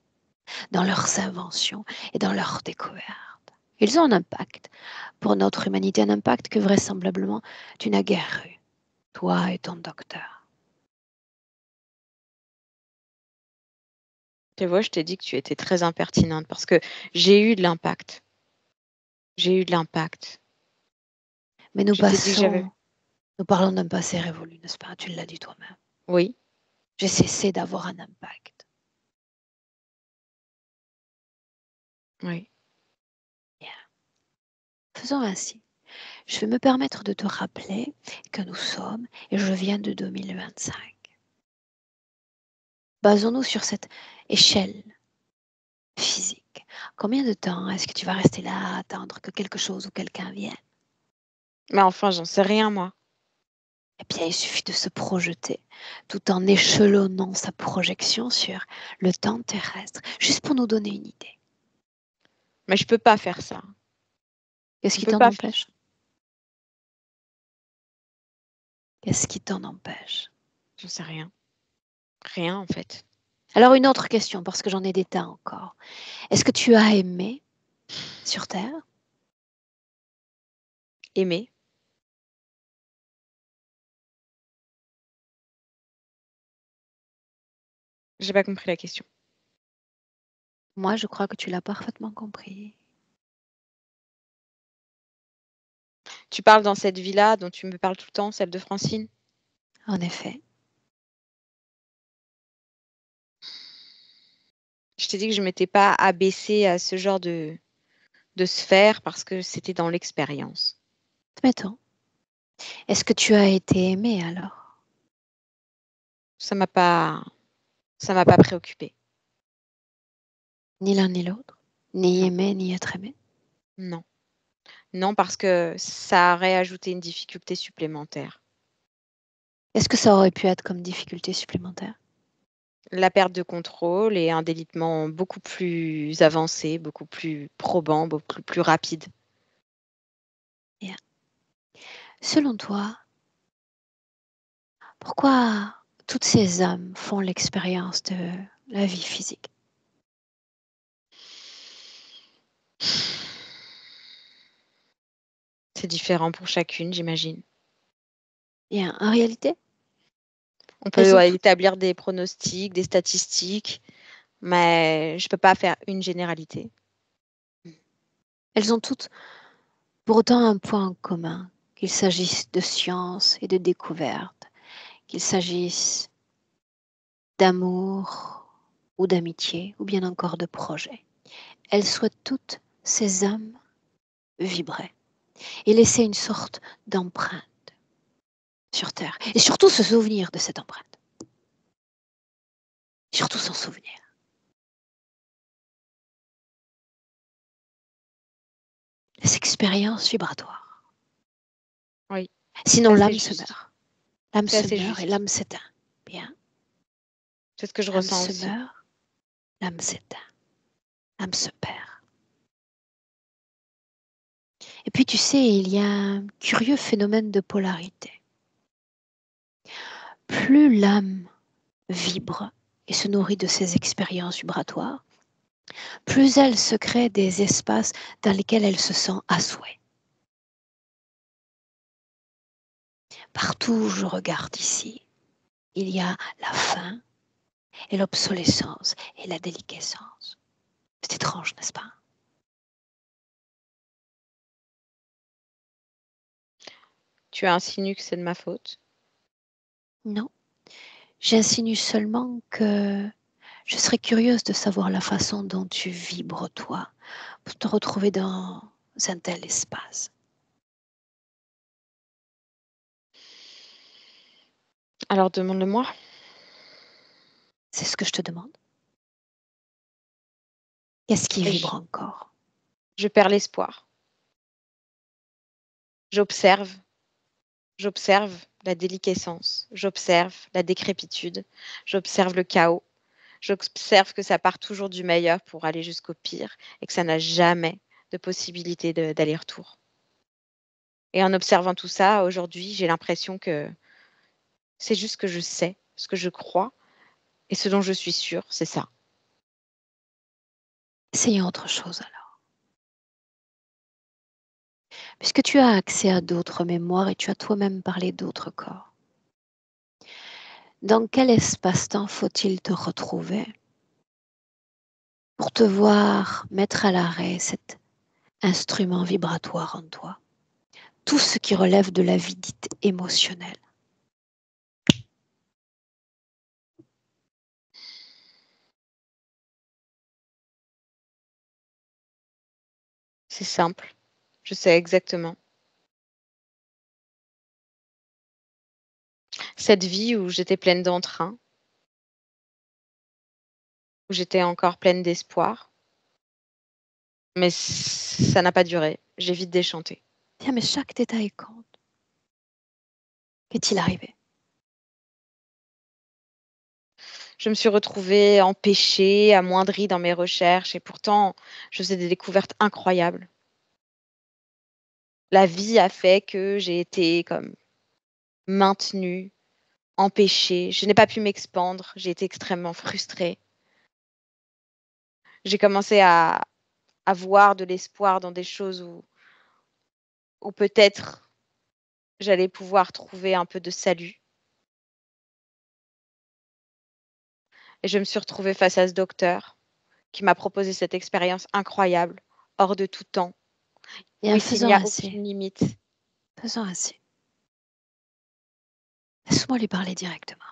Speaker 1: dans leurs inventions et dans leurs découvertes. Ils ont un impact pour notre humanité, un impact que vraisemblablement tu n'as guère eu, toi et ton docteur.
Speaker 3: Tu vois, je t'ai dit que tu étais très impertinente parce que j'ai eu de l'impact. J'ai eu de l'impact.
Speaker 1: Mais nous
Speaker 3: Je t'ai dit que j'avais...
Speaker 1: parlons d'un passé révolu, n'est-ce pas? Tu l'as dit toi-même.
Speaker 3: Oui,
Speaker 1: J'ai cessé d'avoir un impact.
Speaker 3: oui.
Speaker 1: Bien. Faisons ainsi. Je vais me permettre de te rappeler que nous sommes, et je viens de 2025. Basons-nous sur cette échelle physique. Combien de temps est-ce que tu vas rester là à attendre que quelque chose ou quelqu'un vienne?
Speaker 3: Mais enfin, j'en sais rien, moi.
Speaker 1: Eh bien, il suffit de se projeter tout en échelonnant sa projection sur le temps terrestre, juste pour nous donner une idée.
Speaker 3: Mais je peux pas faire ça.
Speaker 1: Qu'est-ce
Speaker 3: Je
Speaker 1: qui
Speaker 3: peux
Speaker 1: t'en
Speaker 3: pas.
Speaker 1: empêche? Qu'est-ce qui t'en empêche?
Speaker 3: J'en sais rien. Rien, en fait.
Speaker 1: Alors, une autre question, parce que j'en ai des tas encore. Est-ce que tu as aimé sur Terre?
Speaker 3: Aimer. J'ai pas compris la question.
Speaker 1: Moi, je crois que tu l'as parfaitement compris.
Speaker 3: Tu parles dans cette vie-là dont tu me parles tout le temps, celle de Francine?
Speaker 1: En effet.
Speaker 3: Je t'ai dit que je m'étais pas abaissée à ce genre de sphère parce que c'était dans l'expérience.
Speaker 1: Admettons. Est-ce que tu as été aimé alors?
Speaker 3: Ça m'a pas préoccupée.
Speaker 1: Ni l'un ni l'autre? Ni
Speaker 3: Non,
Speaker 1: aimé, ni être aimé?
Speaker 3: non. Non, parce que ça aurait ajouté une difficulté supplémentaire.
Speaker 1: Est-ce que ça aurait pu être comme difficulté supplémentaire?
Speaker 3: La perte de contrôle et un délitement beaucoup plus avancé, beaucoup plus probant, beaucoup plus rapide.
Speaker 1: Bien. Selon toi, pourquoi toutes ces âmes font l'expérience de la vie physique?
Speaker 3: C'est différent pour chacune, j'imagine.
Speaker 1: Bien, en réalité,
Speaker 3: On peut
Speaker 1: elles ont toutes,
Speaker 3: établir des pronostics, des statistiques, mais je peux pas faire une généralité.
Speaker 1: elles ont toutes pour autant un point en commun, qu'il s'agisse de science et de découverte, qu'il s'agisse d'amour ou d'amitié, ou bien encore de projet. Elles souhaitent toutes, ces âmes, vibrer et laisser une sorte d'empreinte sur Terre. Et surtout se souvenir de cette empreinte. Surtout s'en souvenir. les expériences vibratoires.
Speaker 3: Oui,
Speaker 1: Sinon,
Speaker 3: ça c'est
Speaker 1: l'âme se
Speaker 3: juste.
Speaker 1: meurt. L'âme
Speaker 3: Ça
Speaker 1: se
Speaker 3: c'est
Speaker 1: meurt et
Speaker 3: juste.
Speaker 1: l'âme s'éteint. Bien.
Speaker 3: C'est ce que je
Speaker 1: L'âme
Speaker 3: ressens
Speaker 1: se
Speaker 3: aussi.
Speaker 1: meurt, l'âme s'éteint, l'âme se perd. Et puis tu sais, il y a un curieux phénomène de polarité. Plus l'âme vibre et se nourrit de ses expériences vibratoires, plus elle se crée des espaces dans lesquels elle se sent à souhait. Partout où je regarde ici, il y a la fin et l'obsolescence et la déliquescence. C'est étrange, n'est-ce pas?
Speaker 3: Tu insinues que c'est de ma faute?
Speaker 1: Non, j'insinue seulement que je serais curieuse de savoir la façon dont tu vibres, toi, pour te retrouver dans un tel espace.
Speaker 3: Alors demande-le-moi.
Speaker 1: C'est ce que je te demande. Qu'est-ce qui
Speaker 3: Et
Speaker 1: vibre encore?
Speaker 3: je perds l'espoir. J'observe la déliquescence, j'observe la décrépitude, j'observe le chaos, j'observe que ça part toujours du meilleur pour aller jusqu'au pire et que ça n'a jamais de possibilité d'aller-retour. Et en observant tout ça, aujourd'hui, j'ai l'impression que c'est juste ce que je sais, ce que je crois et ce dont je suis sûre, c'est ça.
Speaker 1: Essayons autre chose alors. Puisque tu as accès à d'autres mémoires et tu as toi-même parlé d'autres corps, dans quel espace-temps faut-il te retrouver pour te voir mettre à l'arrêt cet instrument vibratoire en toi? Tout ce qui relève de la vie dite émotionnelle.
Speaker 3: C'est simple, je sais exactement. Cette vie où j'étais pleine d'entrain, où j'étais encore pleine d'espoir, mais ça n'a pas duré. J'ai vite déchanté.
Speaker 1: Bien, mais chaque détail compte. Qu'est-il arrivé?
Speaker 3: Je me suis retrouvée empêchée, amoindrie dans mes recherches et pourtant, je faisais des découvertes incroyables. La vie a fait que j'ai été comme maintenue, empêchée. Je n'ai pas pu m'expandre. J'ai été extrêmement frustrée. J'ai commencé à voir de l'espoir dans des choses où peut-être j'allais pouvoir trouver un peu de salut. Et je me suis retrouvée face à ce docteur qui m'a proposé cette expérience incroyable, hors de tout temps, où
Speaker 1: Bien,
Speaker 3: il
Speaker 1: faisons
Speaker 3: n'y a
Speaker 1: assez.
Speaker 3: aucune limite.
Speaker 1: Faisons assez. Laisse-moi lui parler directement.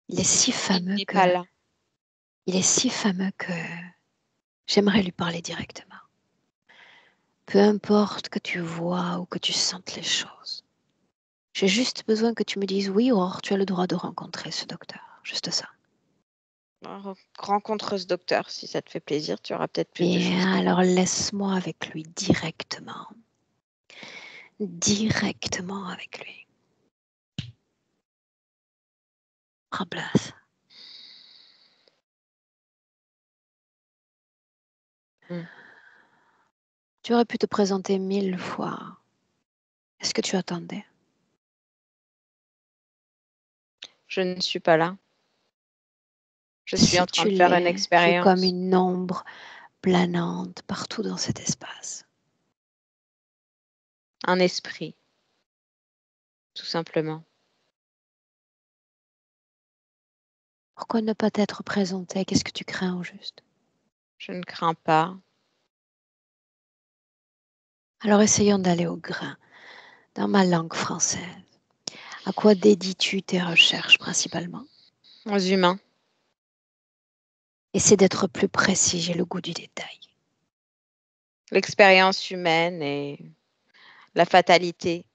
Speaker 1: Il est si
Speaker 3: Il
Speaker 1: fameux
Speaker 3: n'est
Speaker 1: que,
Speaker 3: pas là.
Speaker 1: il est si fameux que j'aimerais lui parler directement. Peu importe que tu vois ou que tu sentes les choses. J'ai juste besoin que tu me dises oui, or tu as le droit de rencontrer ce docteur. Juste ça.
Speaker 3: Rencontre ce docteur, si ça te fait plaisir, tu auras peut-être plus de choses.
Speaker 1: Bien, alors laisse-moi avec lui directement. Directement avec lui. Prends place.
Speaker 3: Mm.
Speaker 1: Tu aurais pu te présenter 1000 fois. Est-ce que tu attendais?
Speaker 3: Je ne suis pas là. Je suis
Speaker 1: Si
Speaker 3: en train
Speaker 1: tu
Speaker 3: de faire une
Speaker 1: l'es, tu es comme
Speaker 3: expérience.
Speaker 1: une ombre planante partout dans cet espace.
Speaker 3: Un esprit, tout simplement.
Speaker 1: Pourquoi ne pas t'être présenté? Qu'est-ce que tu crains au juste?
Speaker 3: Je ne crains pas.
Speaker 1: Alors essayons d'aller au grain, dans ma langue française. À quoi dédies-tu tes recherches principalement?
Speaker 3: Aux humains,
Speaker 1: Essaie d'être plus précis, j'ai le goût du détail.
Speaker 3: l'expérience humaine et la fatalité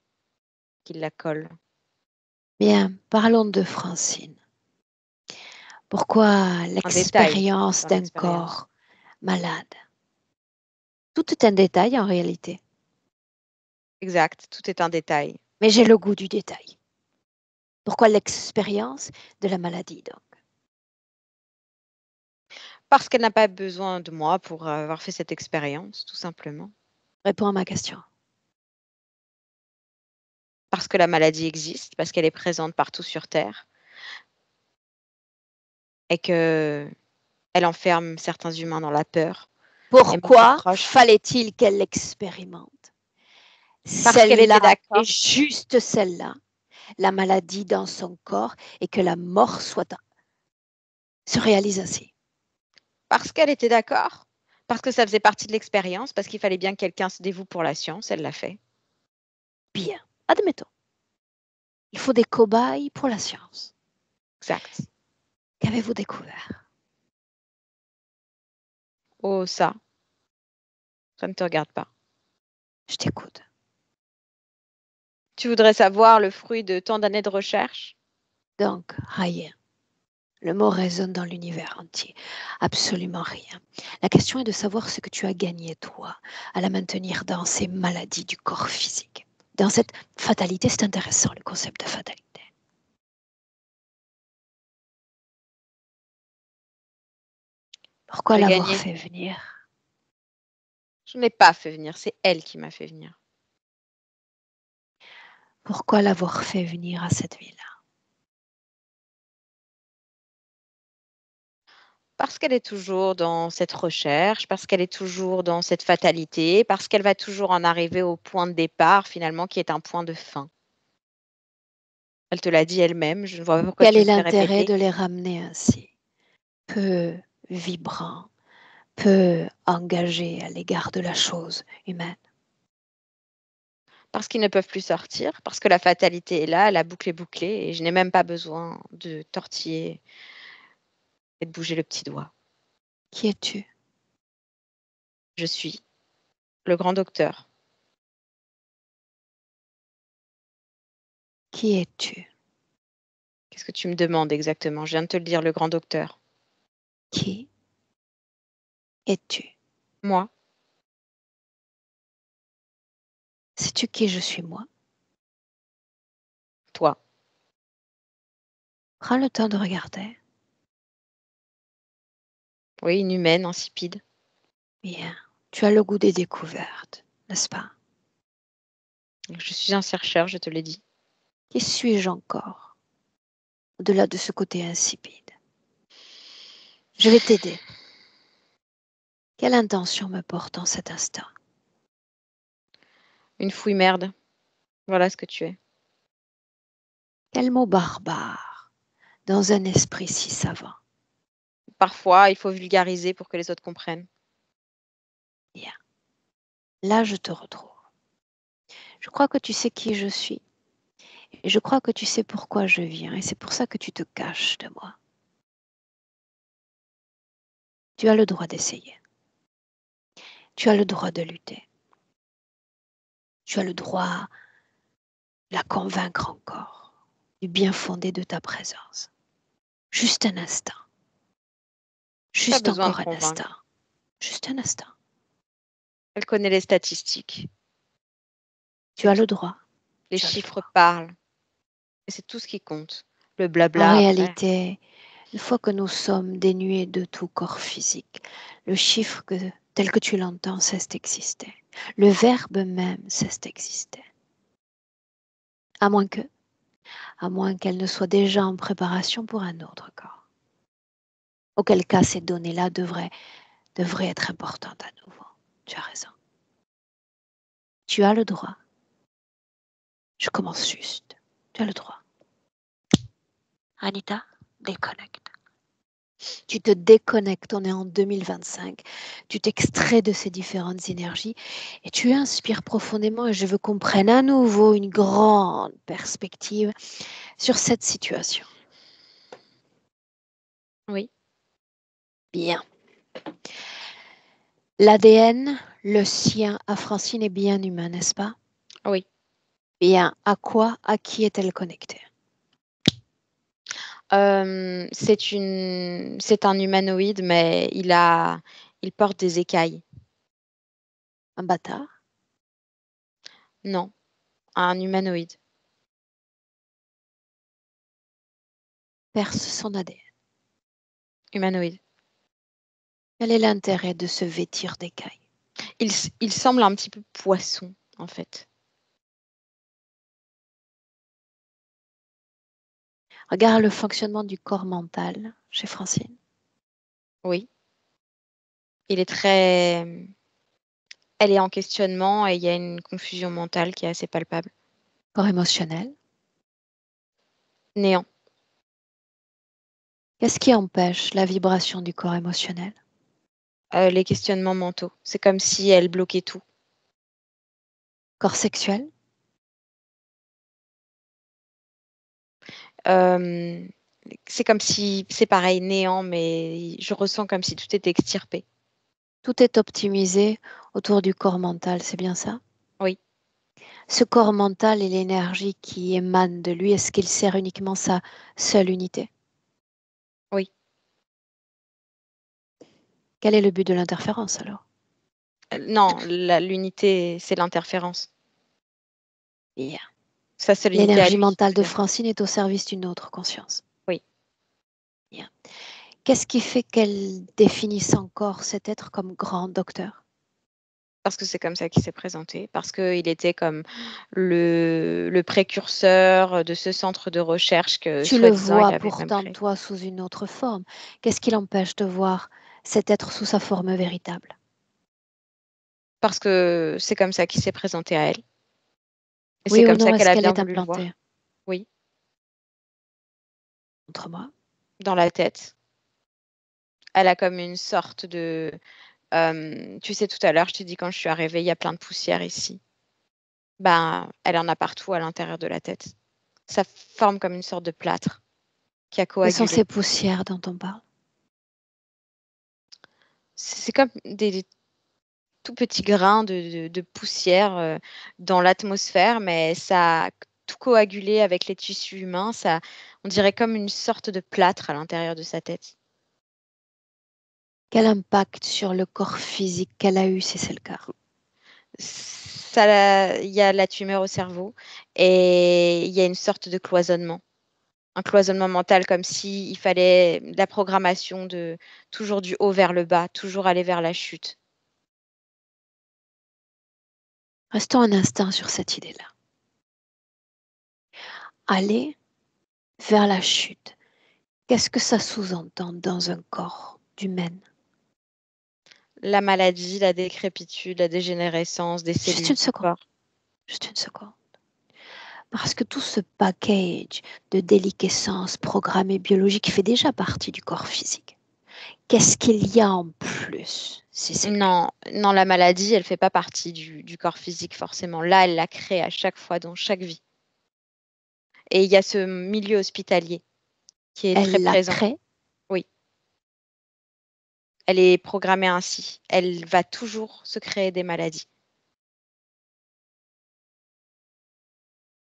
Speaker 3: qui la colle.
Speaker 1: Bien, parlons de Francine. Pourquoi
Speaker 3: Un détail
Speaker 1: l'expérience
Speaker 3: dans
Speaker 1: d'un
Speaker 3: l'expérience.
Speaker 1: corps malade? Tout est un détail en réalité.
Speaker 3: Exact, tout est un détail.
Speaker 1: Mais j'ai le goût du détail. Pourquoi l'expérience de la maladie donc?
Speaker 3: Parce qu'elle n'a pas besoin de moi pour avoir fait cette expérience, tout simplement.
Speaker 1: Réponds à ma question.
Speaker 3: Parce que la maladie existe, parce qu'elle est présente partout sur Terre et qu'elle enferme certains humains dans la peur. Et mes plus
Speaker 1: Pourquoi
Speaker 3: proches,
Speaker 1: fallait-il qu'elle l'expérimente?
Speaker 3: parce qu'elle était
Speaker 1: Celle-là et
Speaker 3: d'accord.
Speaker 1: juste celle-là, la maladie dans son corps et que la mort se réalise ainsi.
Speaker 3: Parce qu'elle était d'accord. Parce que ça faisait partie de l'expérience, parce qu'il fallait bien que quelqu'un se dévoue pour la science, elle l'a fait.
Speaker 1: Bien, admettons. Il faut des cobayes pour la science.
Speaker 3: Exact.
Speaker 1: Qu'avez-vous découvert?
Speaker 3: Oh, ça ne te regarde pas.
Speaker 1: Je t'écoute.
Speaker 3: Tu voudrais savoir le fruit de tant d'années de recherche?
Speaker 1: Donc, rien. Le mot résonne dans l'univers entier. Absolument rien. La question est de savoir ce que tu as gagné, toi, à la maintenir dans ces maladies du corps physique. Dans cette fatalité, c'est intéressant, le concept de fatalité. Pourquoi
Speaker 3: J'ai
Speaker 1: l'avoir
Speaker 3: gagné.
Speaker 1: fait venir?
Speaker 3: Je ne l'ai pas fait venir, c'est elle qui m'a fait venir.
Speaker 1: Pourquoi l'avoir fait venir à cette ville-là?
Speaker 3: Parce qu'elle est toujours dans cette recherche, parce qu'elle est toujours dans cette fatalité, parce qu'elle va toujours en arriver au point de départ, finalement, qui est un point de fin. Elle te l'a dit elle-même, je ne vois pas pourquoi
Speaker 1: Quel
Speaker 3: tu
Speaker 1: est
Speaker 3: me fais
Speaker 1: l'intérêt
Speaker 3: répéter.
Speaker 1: de les ramener ainsi? Peu vibrants, peu engagés à l'égard de la chose humaine.
Speaker 3: Parce qu'ils ne peuvent plus sortir, parce que la fatalité est là, la boucle est bouclée, et je n'ai même pas besoin de tortiller et de bouger le petit doigt.
Speaker 1: Qui es-tu?
Speaker 3: Je suis le grand docteur.
Speaker 1: Qui es-tu?
Speaker 3: Qu'est-ce que tu me demandes exactement? Je viens de te le dire, le grand docteur.
Speaker 1: Qui es-tu?
Speaker 3: Moi,
Speaker 1: Sais-tu qui je suis moi?
Speaker 3: toi.
Speaker 1: Prends le temps de regarder.
Speaker 3: Oui, une humaine, insipide.
Speaker 1: Bien. Tu as le goût des découvertes, n'est-ce pas?
Speaker 3: Je suis un chercheur, je te l'ai dit.
Speaker 1: Qui suis-je encore? Au-delà de ce côté insipide. Je vais t'aider. Quelle intention me porte en cet instant?
Speaker 3: Une fouille merde. Voilà ce que tu es.
Speaker 1: Quel mot barbare dans un esprit si savant.
Speaker 3: Parfois, il faut vulgariser pour que les autres comprennent.
Speaker 1: Bien. Là, je te retrouve. Je crois que tu sais qui je suis. Et je crois que tu sais pourquoi je viens. Et c'est pour ça que tu te caches de moi. Tu as le droit d'essayer. Tu as le droit de lutter. Tu as le droit de la convaincre encore du bien fondé de ta présence. Juste un instant.
Speaker 3: Pas
Speaker 1: Juste
Speaker 3: besoin de
Speaker 1: encore un instant.
Speaker 3: convaincre.
Speaker 1: Juste un instant.
Speaker 3: Elle connaît les statistiques.
Speaker 1: Tu as le droit.
Speaker 3: Les
Speaker 1: Tu as le
Speaker 3: chiffres
Speaker 1: droit.
Speaker 3: parlent. Et c'est tout ce qui compte. Le
Speaker 1: En
Speaker 3: blabla après.
Speaker 1: réalité, une fois que nous sommes dénués de tout corps physique, le chiffre tel que tu l'entends cesse d'exister. Le verbe même cesse d'exister. À moins qu'elle ne soit déjà en préparation pour un autre corps. Auquel cas, ces données-là devraient être importantes à nouveau. Tu as raison. Tu as le droit. Je commence juste. Tu as le droit. Anita, déconnecte. Tu te déconnectes, on est en 2025. Tu t'extrais de ces différentes énergies et tu inspires profondément et je veux qu'on prenne à nouveau une grande perspective sur cette situation.
Speaker 3: Oui.
Speaker 1: Bien. L'ADN, le sien à Francine est bien humain, n'est-ce pas?
Speaker 3: Oui.
Speaker 1: Bien. À quoi, à qui est-elle connectée?
Speaker 3: C'est un humanoïde, mais il porte des écailles.
Speaker 1: Un bâtard?
Speaker 3: Non, un humanoïde.
Speaker 1: Perce son ADN.
Speaker 3: Humanoïde.
Speaker 1: Quel est l'intérêt de se vêtir d'écailles?
Speaker 3: Il semble un petit peu poisson, en fait.
Speaker 1: Regarde le fonctionnement du corps mental chez Francine.
Speaker 3: Oui. Il est très... Elle est en questionnement et il y a une confusion mentale qui est assez palpable.
Speaker 1: Corps émotionnel.
Speaker 3: Néant.
Speaker 1: Qu'est-ce qui empêche la vibration du corps émotionnel?
Speaker 3: Les questionnements mentaux. C'est comme si elle bloquait tout.
Speaker 1: Corps sexuel?
Speaker 3: Euh, c'est comme si, c'est pareil, néant, mais je ressens comme si tout était extirpé.
Speaker 1: Tout est optimisé autour du corps mental, c'est bien ça?
Speaker 3: Oui.
Speaker 1: Ce corps mental et l'énergie qui émane de lui, est-ce qu'il sert uniquement sa seule unité?
Speaker 3: Oui.
Speaker 1: Quel est le but de l'interférence alors?
Speaker 3: Non, l'unité, c'est l'interférence.
Speaker 1: Bien.
Speaker 3: Sa seule unité à
Speaker 1: L'énergie
Speaker 3: lui.
Speaker 1: mentale de
Speaker 3: C'est-à-dire.
Speaker 1: Francine est au service d'une autre conscience.
Speaker 3: Oui.
Speaker 1: Bien. Qu'est-ce qui fait qu'elle définisse encore cet être comme grand docteur?
Speaker 3: Parce que c'est comme ça qu'il s'est présenté, parce qu'il était comme le précurseur de ce centre de recherche que,
Speaker 1: Tu le
Speaker 3: soi-disant, il
Speaker 1: vois
Speaker 3: avait même
Speaker 1: pourtant
Speaker 3: créé.
Speaker 1: toi sous une autre forme. Qu'est-ce qui l'empêche de voir cet être sous sa forme véritable?
Speaker 3: Parce que c'est comme ça qu'il s'est présenté à elle. Et c'est
Speaker 1: Oui ou
Speaker 3: comme ça
Speaker 1: non,
Speaker 3: qu'elle
Speaker 1: est-ce
Speaker 3: a
Speaker 1: qu'elle
Speaker 3: bien
Speaker 1: est
Speaker 3: voulu le
Speaker 1: implantée?
Speaker 3: voir. Oui,
Speaker 1: Montre-moi.
Speaker 3: dans la tête. Elle a comme une sorte de... tu sais, tout à l'heure, je t'ai dit quand je suis arrivée, il y a plein de poussière ici. Ben, elle en a partout à l'intérieur de la tête. Ça forme comme une sorte de plâtre qui a
Speaker 1: Quelles sont
Speaker 3: coagulé.
Speaker 1: ces poussières dont on parle?
Speaker 3: C'est comme des tout petits grains de poussière dans l'atmosphère, mais ça a tout coagulé avec les tissus humains. Ça, on dirait comme une sorte de plâtre à l'intérieur de sa tête.
Speaker 1: Quel impact sur le corps physique qu'elle a eu si c'est le cas?
Speaker 3: Il y a la tumeur au cerveau et il y a une sorte de cloisonnement. Un cloisonnement mental comme si il fallait la programmation de toujours du haut vers le bas, toujours aller vers la chute.
Speaker 1: Restons un instant sur cette idée-là. Aller vers la chute. Qu'est-ce que ça sous-entend dans un corps d'humaine?
Speaker 3: La maladie, la décrépitude, la dégénérescence des
Speaker 1: Juste
Speaker 3: cellules
Speaker 1: une
Speaker 3: du
Speaker 1: seconde.
Speaker 3: corps.
Speaker 1: Juste une seconde. Parce que tout ce package de déliquescence programmée biologique fait déjà partie du corps physique. Qu'est-ce qu'il y a en plus, si c'est le cas?
Speaker 3: Non, non, la maladie, elle fait pas partie du corps physique forcément. Là, elle la crée à chaque fois dans chaque vie. Et il y a ce milieu hospitalier qui est très
Speaker 1: Elle la
Speaker 3: présent.
Speaker 1: crée
Speaker 3: Oui, elle est programmée ainsi. Elle va toujours se créer des maladies.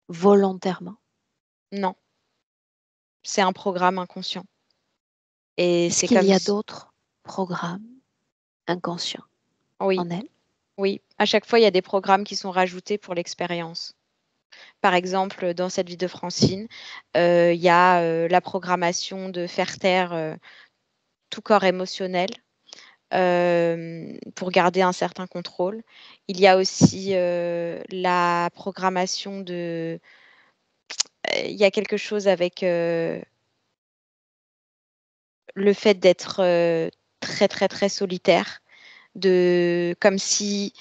Speaker 1: volontairement.
Speaker 3: Non, c'est un programme inconscient. Et
Speaker 1: Est-ce
Speaker 3: c'est
Speaker 1: qu'il
Speaker 3: comme
Speaker 1: y a
Speaker 3: si...
Speaker 1: d'autres programmes inconscients
Speaker 3: Oui,
Speaker 1: en elle?
Speaker 3: oui. À chaque fois, il y a des programmes qui sont rajoutés pour l'expérience. Par exemple, dans cette vie de Francine, il y a la programmation de faire taire tout corps émotionnel pour garder un certain contrôle. Il y a aussi la programmation de... il y a quelque chose avec le fait d'être très, très, très solitaire, comme si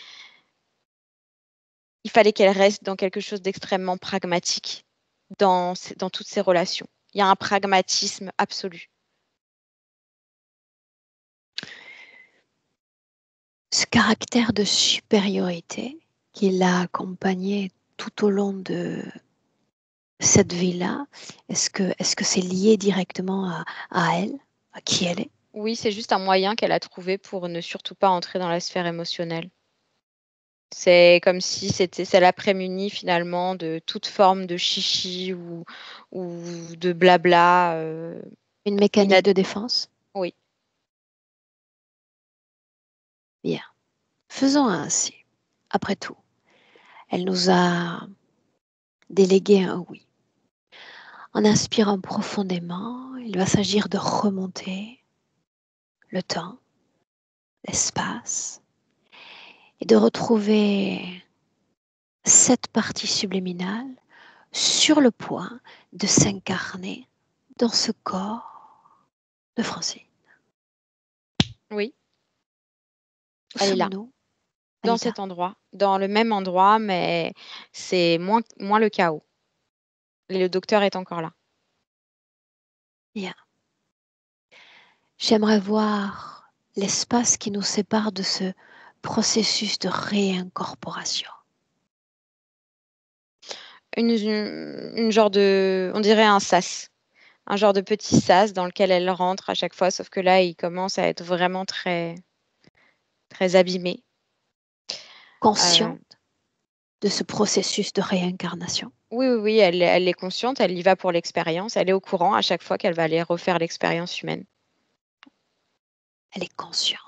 Speaker 3: il fallait qu'elle reste dans quelque chose d'extrêmement pragmatique dans toutes ses relations. Il y a un pragmatisme absolu.
Speaker 1: Ce caractère de supériorité qui l'a accompagnée tout au long de cette vie-là, est-ce que c'est lié directement à elle, à qui elle est?
Speaker 3: Oui, c'est juste un moyen qu'elle a trouvé pour ne surtout pas entrer dans la sphère émotionnelle. C'est comme si ça la prémunit finalement de toute forme de chichi ou de blabla.
Speaker 1: Une mécanique
Speaker 3: inad-
Speaker 1: de défense?
Speaker 3: Oui,
Speaker 1: Bien. Faisons ainsi. Après tout, elle nous a délégué un oui. En inspirant profondément, il va s'agir de remonter le temps, l'espace, et de retrouver cette partie subliminale sur le point de s'incarner dans ce corps de Francine.
Speaker 3: Oui,
Speaker 1: Où
Speaker 3: elle est là,
Speaker 1: sommes-nous,
Speaker 3: dans
Speaker 1: Anita?
Speaker 3: cet endroit, dans le même endroit, mais c'est moins le chaos. Et le docteur est encore là.
Speaker 1: Bien. J'aimerais voir l'espace qui nous sépare de ce processus de réincorporation.
Speaker 3: Une genre de, on dirait un sas, un genre de petit sas dans lequel elle rentre à chaque fois, sauf que là, il commence à être vraiment très, très abîmé. Euh,
Speaker 1: Consciente de ce processus de réincarnation.
Speaker 3: oui, elle est consciente, elle y va pour l'expérience, elle est au courant à chaque fois qu'elle va aller refaire l'expérience humaine.
Speaker 1: Elle est consciente.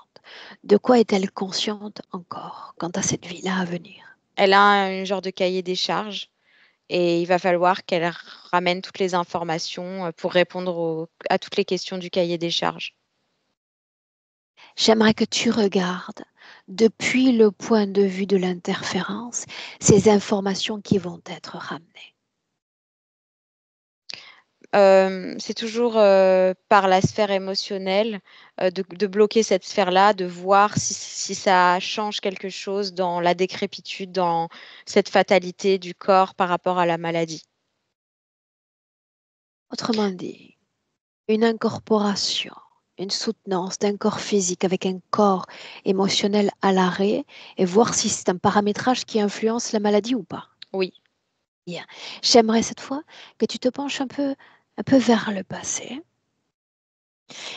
Speaker 1: De quoi est-elle consciente encore quant à cette vie-là à venir?
Speaker 3: Elle a un genre de cahier des charges et il va falloir qu'elle ramène toutes les informations pour répondre à toutes les questions du cahier des charges.
Speaker 1: J'aimerais que tu regardes, depuis le point de vue de l'interférence, ces informations qui vont être ramenées.
Speaker 3: C'est toujours par la sphère émotionnelle, de bloquer cette sphère-là, de voir si ça change quelque chose dans la décrépitude, dans cette fatalité du corps par rapport à la maladie.
Speaker 1: Autrement dit, une incorporation, une soutenance d'un corps physique avec un corps émotionnel à l'arrêt et voir si c'est un paramétrage qui influence la maladie ou pas.
Speaker 3: Oui,
Speaker 1: Bien. J'aimerais cette fois que tu te penches un peu vers le passé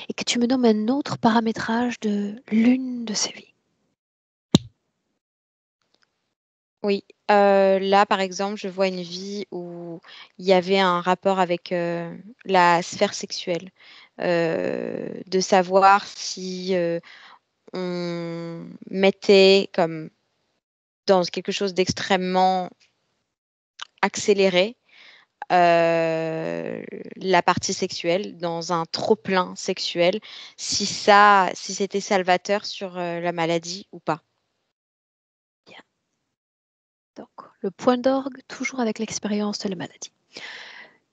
Speaker 1: et que tu me nommes un autre paramétrage de l'une de ces vies.
Speaker 3: oui. Là, par exemple, je vois une vie où il y avait un rapport avec la sphère sexuelle, de savoir si on mettait comme dans quelque chose d'extrêmement accéléré euh, la partie sexuelle dans un trop-plein sexuel, si c'était salvateur sur la maladie ou pas.
Speaker 1: Bien. Donc, le point d'orgue, toujours avec l'expérience de la maladie.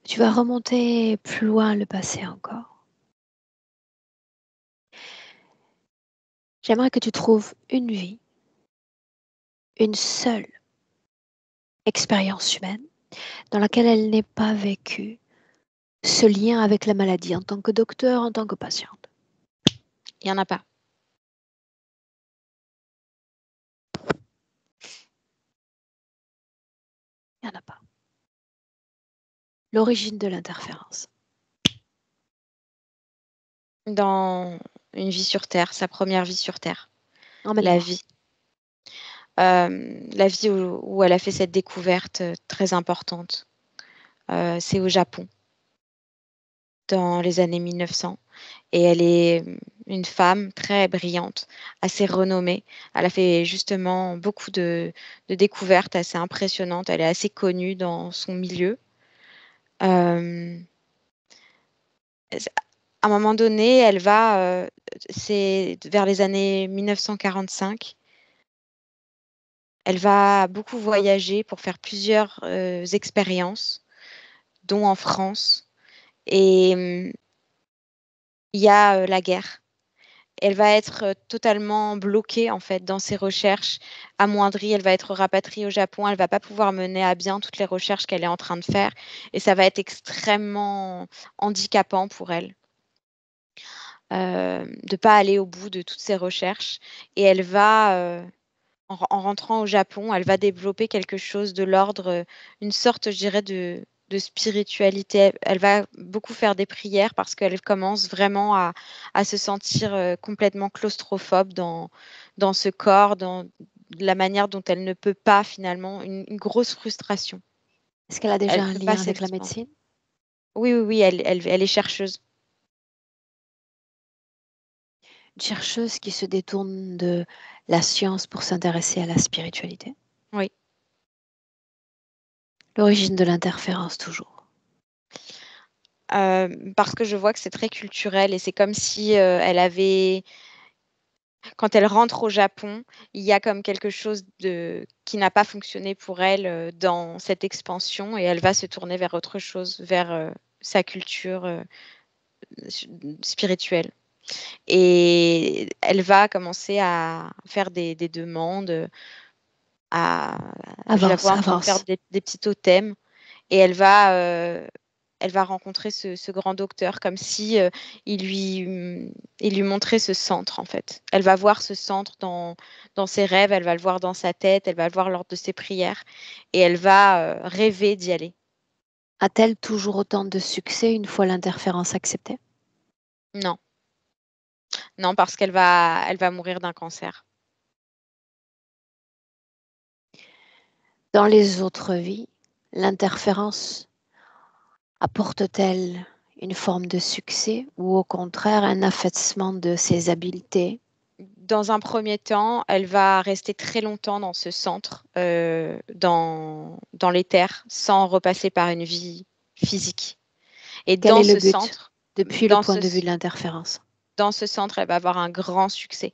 Speaker 1: Tu vas remonter plus loin le passé encore. J'aimerais que tu trouves une vie, une seule expérience humaine dans laquelle elle n'ait pas vécu ce lien avec la maladie en tant que docteur, en tant que patiente.
Speaker 3: Il n'y en a pas.
Speaker 1: Il n'y en a pas. L'origine de l'interférence.
Speaker 3: Dans une vie sur Terre, sa première vie sur Terre, la
Speaker 1: Emmène-moi.
Speaker 3: vie. La vie où elle a fait cette découverte très importante, c'est au Japon, dans les années 1900. Et elle est une femme très brillante, assez renommée. Elle a fait justement beaucoup de découvertes assez impressionnantes. Elle est assez connue dans son milieu. Euh, à un moment donné, c'est vers les années 1945, elle va beaucoup voyager pour faire plusieurs expériences, dont en France. Et il y a la guerre. Elle va être totalement bloquée en fait dans ses recherches, amoindrie. Elle va être rapatriée au Japon. Elle va pas pouvoir mener à bien toutes les recherches qu'elle est en train de faire, et ça va être extrêmement handicapant pour elle de pas aller au bout de toutes ses recherches. Et elle va en rentrant au Japon, elle va développer quelque chose de l'ordre, une sorte, je dirais, de spiritualité. Elle va beaucoup faire des prières parce qu'elle commence vraiment à se sentir complètement claustrophobe dans ce corps, dans la manière dont elle ne peut pas finalement, une grosse frustration.
Speaker 1: Est-ce qu'elle a déjà
Speaker 3: Elle
Speaker 1: un
Speaker 3: ne peut pas
Speaker 1: lien avec la
Speaker 3: s'exprimer.
Speaker 1: médecine?
Speaker 3: Oui, elle est chercheuse.
Speaker 1: Une chercheuse qui se détourne de la science pour s'intéresser à la spiritualité.
Speaker 3: Oui.
Speaker 1: L'origine de l'interférence, toujours.
Speaker 3: Parce que je vois que c'est très culturel et c'est comme si elle avait... Quand elle rentre au Japon, il y a comme quelque chose qui n'a pas fonctionné pour elle dans cette expansion et elle va se tourner vers autre chose, vers sa culture spirituelle. Et elle va commencer à faire des demandes, je la vois en train de faire des petits totems et elle va rencontrer ce grand docteur comme si il lui montrait ce centre en fait. Elle va voir ce centre dans ses rêves, elle va le voir dans sa tête, elle va le voir lors de ses prières et elle va rêver d'y aller.
Speaker 1: A-t-elle toujours autant de succès une fois l'interférence acceptée?
Speaker 3: Non. Non, parce elle va mourir d'un cancer.
Speaker 1: Dans les autres vies, l'interférence apporte-t-elle une forme de succès ou au contraire un affaissement de ses habiletés?
Speaker 3: Dans un premier temps, elle va rester très longtemps dans ce centre, dans l'éther, sans repasser par une vie physique. Et
Speaker 1: Quel
Speaker 3: dans
Speaker 1: est le
Speaker 3: ce
Speaker 1: but
Speaker 3: centre,
Speaker 1: depuis le point de vue de l'interférence?
Speaker 3: dans ce centre, elle va avoir un grand succès.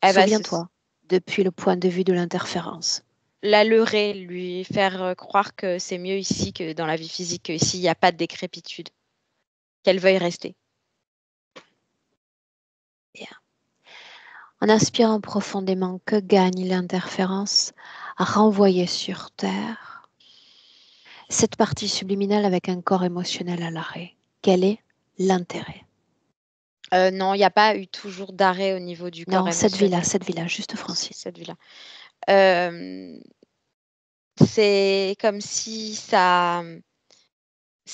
Speaker 1: Souviens-toi, depuis le point de vue de l'interférence.
Speaker 3: La leurrer, lui faire croire que c'est mieux ici que dans la vie physique, qu'ici, il n'y a pas de décrépitude, qu'elle veuille rester.
Speaker 1: Bien. En inspirant profondément, que gagne l'interférence à renvoyer sur Terre cette partie subliminale avec un corps émotionnel à l'arrêt? Quel est l'intérêt?
Speaker 3: Non, il n'y a pas eu toujours d'arrêt au niveau du corps
Speaker 1: Non, cette
Speaker 3: émotionnel.
Speaker 1: vie-là, juste Francine.
Speaker 3: Cette vie-là. C'est comme si ça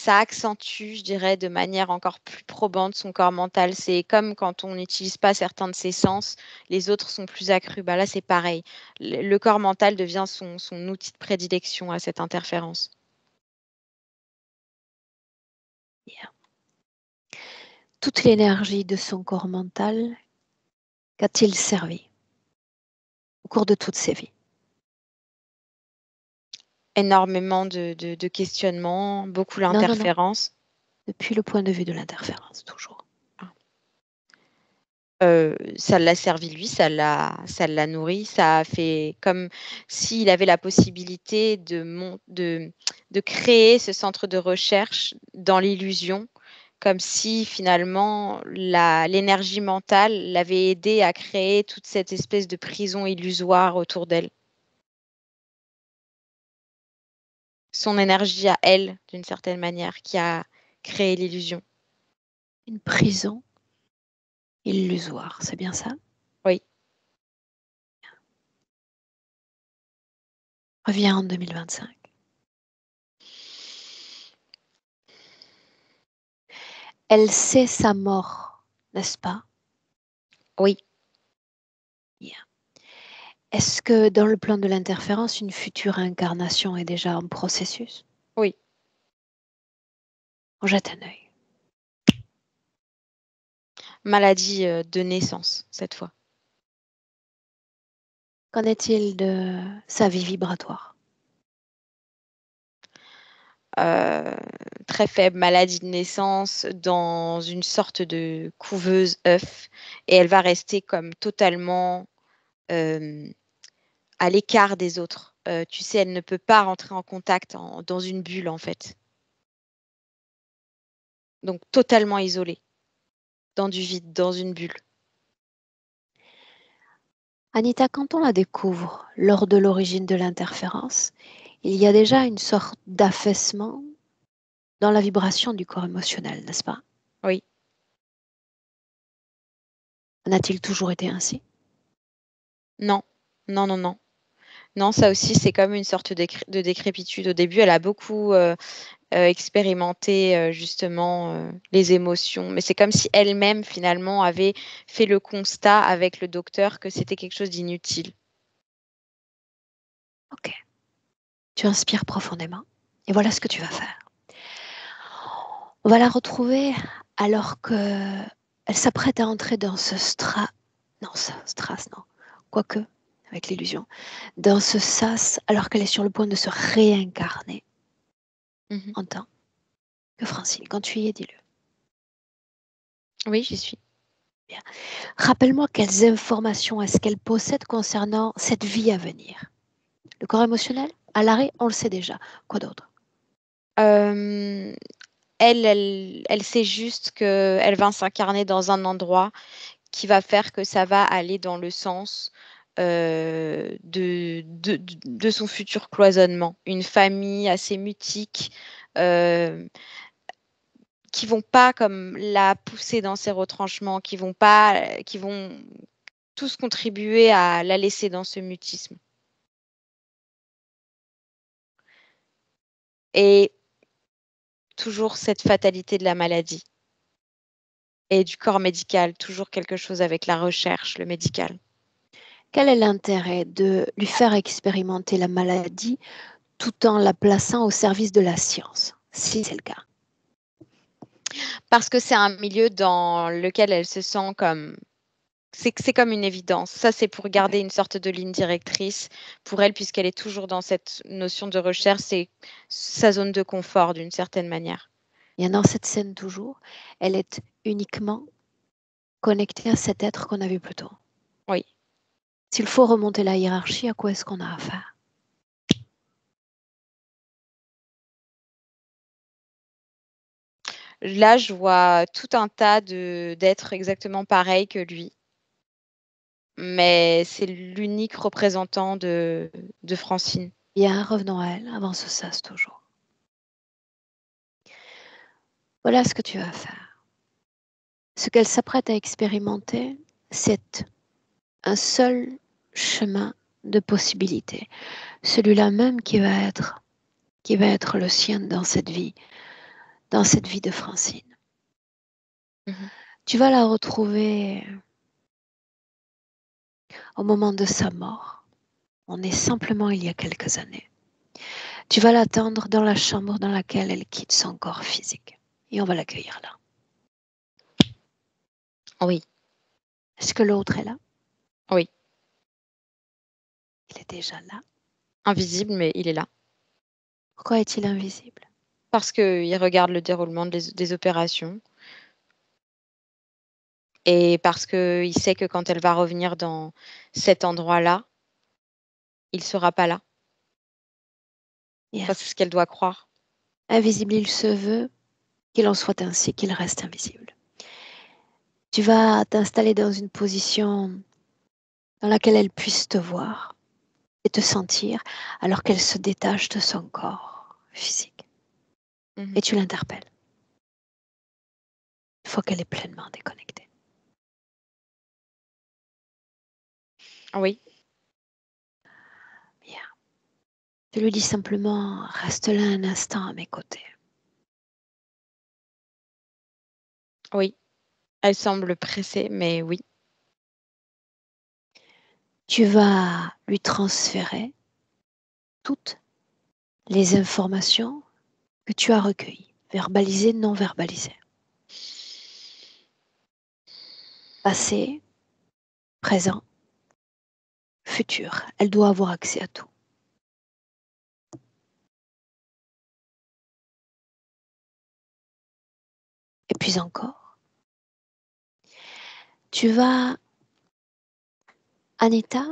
Speaker 3: accentue, je dirais, de manière encore plus probante son corps mental. C'est comme quand on n'utilise pas certains de ses sens, les autres sont plus accrus. Bah là, c'est pareil. Le corps mental devient son outil de prédilection à cette interférence.
Speaker 1: Yeah. Toute l'énergie de son corps mental, qu'a-t-il servi au cours de toutes ses vies?
Speaker 3: Énormément de questionnements, beaucoup
Speaker 1: Non.
Speaker 3: l'interférence.
Speaker 1: Depuis le point de vue de l'interférence, toujours.
Speaker 3: Ça l'a servi lui, ça l'a nourri, ça a fait comme s'il avait la possibilité de créer ce centre de recherche dans l'illusion, comme si finalement l'énergie mentale l'avait aidé à créer toute cette espèce de prison illusoire autour d'elle. Son énergie à elle, d'une certaine manière, qui a créé l'illusion.
Speaker 1: Une prison illusoire, c'est bien ça?
Speaker 3: Oui.
Speaker 1: Reviens en 2025. Elle sait sa mort, n'est-ce pas?
Speaker 3: Oui.
Speaker 1: Bien. Est-ce que dans le plan de l'interférence, une future incarnation est déjà en processus?
Speaker 3: Oui.
Speaker 1: On jette un œil.
Speaker 3: Maladie de naissance, cette fois.
Speaker 1: Qu'en est-il de sa vie vibratoire?
Speaker 3: Très faible, maladie de naissance, dans une sorte de couveuse œuf, et elle va rester comme totalement à l'écart des autres. Tu sais, elle ne peut pas rentrer en contact dans une bulle, en fait. Donc totalement isolée, dans du vide, dans une bulle.
Speaker 1: Anita, quand on la découvre lors de l'origine de l'interférence, il y a déjà une sorte d'affaissement dans la vibration du corps émotionnel, n'est-ce pas?
Speaker 3: Oui.
Speaker 1: En a-t-il toujours été ainsi?
Speaker 3: Non, non. Non, ça aussi, c'est comme une sorte de décrépitude. Au début, elle a beaucoup expérimenter justement les émotions. Mais c'est comme si elle-même, finalement, avait fait le constat avec le docteur que c'était quelque chose d'inutile.
Speaker 1: Ok. Tu inspires profondément. Et voilà ce que tu vas faire. On va la retrouver alors que elle s'apprête à entrer dans ce strass, non, quoique, avec l'illusion, dans ce sas, alors qu'elle est sur le point de se réincarner en tant que Francine. Quand tu y es, dis-le.
Speaker 3: Oui, j'y suis.
Speaker 1: Bien. Rappelle-moi quelles informations est-ce qu'elle possède concernant cette vie à venir. Le corps émotionnel, à l'arrêt, on le sait déjà. Quoi d'autre?
Speaker 3: Elle sait juste qu'elle va s'incarner dans un endroit qui va faire que ça va aller dans le sens de son futur cloisonnement. Une famille assez mutique qui vont pas comme la pousser dans ses retranchements, qui vont tous contribuer à la laisser dans ce mutisme. Et toujours cette fatalité de la maladie et du corps médical, toujours quelque chose avec la recherche, le médical.
Speaker 1: Quel est l'intérêt de lui faire expérimenter la maladie tout en la plaçant au service de la science, si c'est le cas?
Speaker 3: Parce que c'est un milieu dans lequel elle se sent comme... C'est comme une évidence. Ça, c'est pour garder une sorte de ligne directrice pour elle, puisqu'elle est toujours dans cette notion de recherche. C'est sa zone de confort, d'une certaine manière.
Speaker 1: Et dans cette scène toujours, elle est uniquement connectée à cet être qu'on a vu plus tôt.
Speaker 3: Oui.
Speaker 1: S'il faut remonter la hiérarchie, à quoi est-ce qu'on a affaire?
Speaker 3: Là, je vois tout un tas d'êtres exactement pareils que lui. Mais c'est l'unique représentant de Francine.
Speaker 1: Bien, revenons à elle, avant ce sas toujours. Voilà ce que tu vas faire. Ce qu'elle s'apprête à expérimenter, c'est un seul chemin de possibilité. Celui-là même qui va être le sien dans cette vie de Francine. Tu vas la retrouver au moment de sa mort. On est simplement il y a quelques années. Tu vas l'attendre dans la chambre dans laquelle elle quitte son corps physique. Et on va l'accueillir là.
Speaker 3: Oui.
Speaker 1: Est-ce que l'autre est là?
Speaker 3: Oui.
Speaker 1: Il est déjà là.
Speaker 3: Invisible, mais il est là.
Speaker 1: Pourquoi est-il invisible?
Speaker 3: Parce qu'il regarde le déroulement des opérations. Et parce qu'il sait que quand elle va revenir dans cet endroit-là, il ne sera pas là.
Speaker 1: Yes.
Speaker 3: Enfin, c'est ce qu'elle doit croire.
Speaker 1: Invisible, il se veut qu'il en soit ainsi, qu'il reste invisible. Tu vas t'installer dans une position dans laquelle elle puisse te voir et te sentir alors qu'elle se détache de son corps physique. Et tu l'interpelles. Il faut qu'elle est pleinement déconnectée.
Speaker 3: Oui.
Speaker 1: Bien. Tu lui dis simplement, reste là un instant à mes côtés.
Speaker 3: Oui. Elle semble pressée, mais oui.
Speaker 1: Tu vas lui transférer toutes les informations que tu as recueillies, verbalisées, non verbalisées. Passé, présent, futur. Elle doit avoir accès à tout. Et puis encore, tu vas, Anita,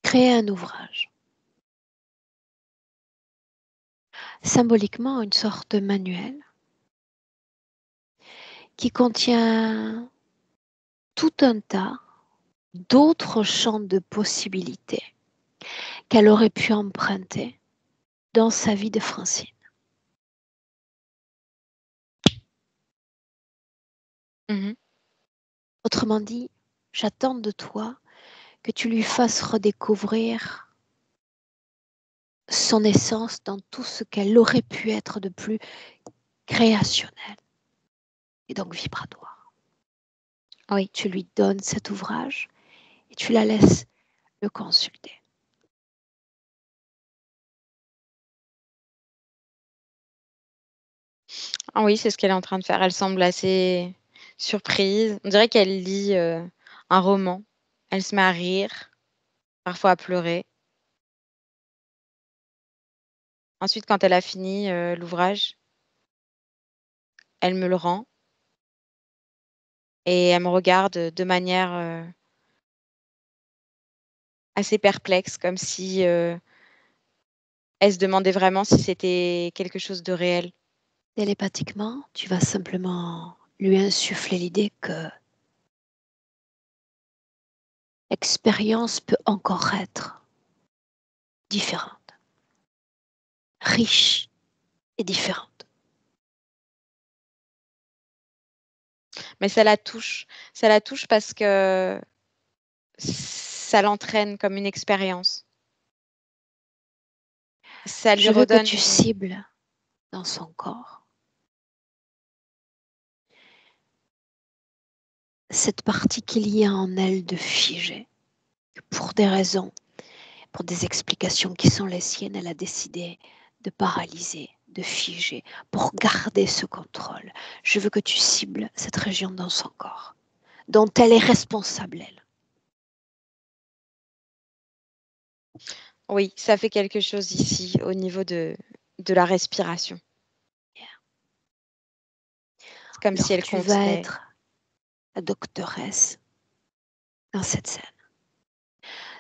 Speaker 1: créer un ouvrage. Symboliquement, une sorte de manuel qui contient tout un tas d'autres champs de possibilités qu'elle aurait pu emprunter dans sa vie de Francine. Autrement dit, j'attends de toi que tu lui fasses redécouvrir son essence dans tout ce qu'elle aurait pu être de plus créationnel et donc vibratoire. Oui, tu lui donnes cet ouvrage et tu la laisses le consulter.
Speaker 3: Ah oui, c'est ce qu'elle est en train de faire. Elle semble assez surprise. On dirait qu'elle lit un roman. Elle se met à rire, parfois à pleurer. Ensuite, quand elle a fini l'ouvrage, elle me le rend et elle me regarde de manière assez perplexe, comme si elle se demandait vraiment si c'était quelque chose de réel.
Speaker 1: Télépathiquement, tu vas simplement lui insuffler l'idée que l'expérience peut encore être différente, riche et différente.
Speaker 3: Mais ça la touche. Ça la touche parce que ça l'entraîne comme une expérience. Ça lui
Speaker 1: Je veux que
Speaker 3: redonne
Speaker 1: tu cibles dans son corps cette partie qu'il y a en elle de figée. Pour des raisons, pour des explications qui sont les siennes, elle a décidé de paralyser, de figer, pour garder ce contrôle. Je veux que tu cibles cette région dans son corps, dont elle est responsable, elle.
Speaker 3: Oui, ça fait quelque chose ici au niveau de la respiration. C'est comme si
Speaker 1: Alors
Speaker 3: elle
Speaker 1: tu vas
Speaker 3: contenait.
Speaker 1: être la doctoresse dans cette scène.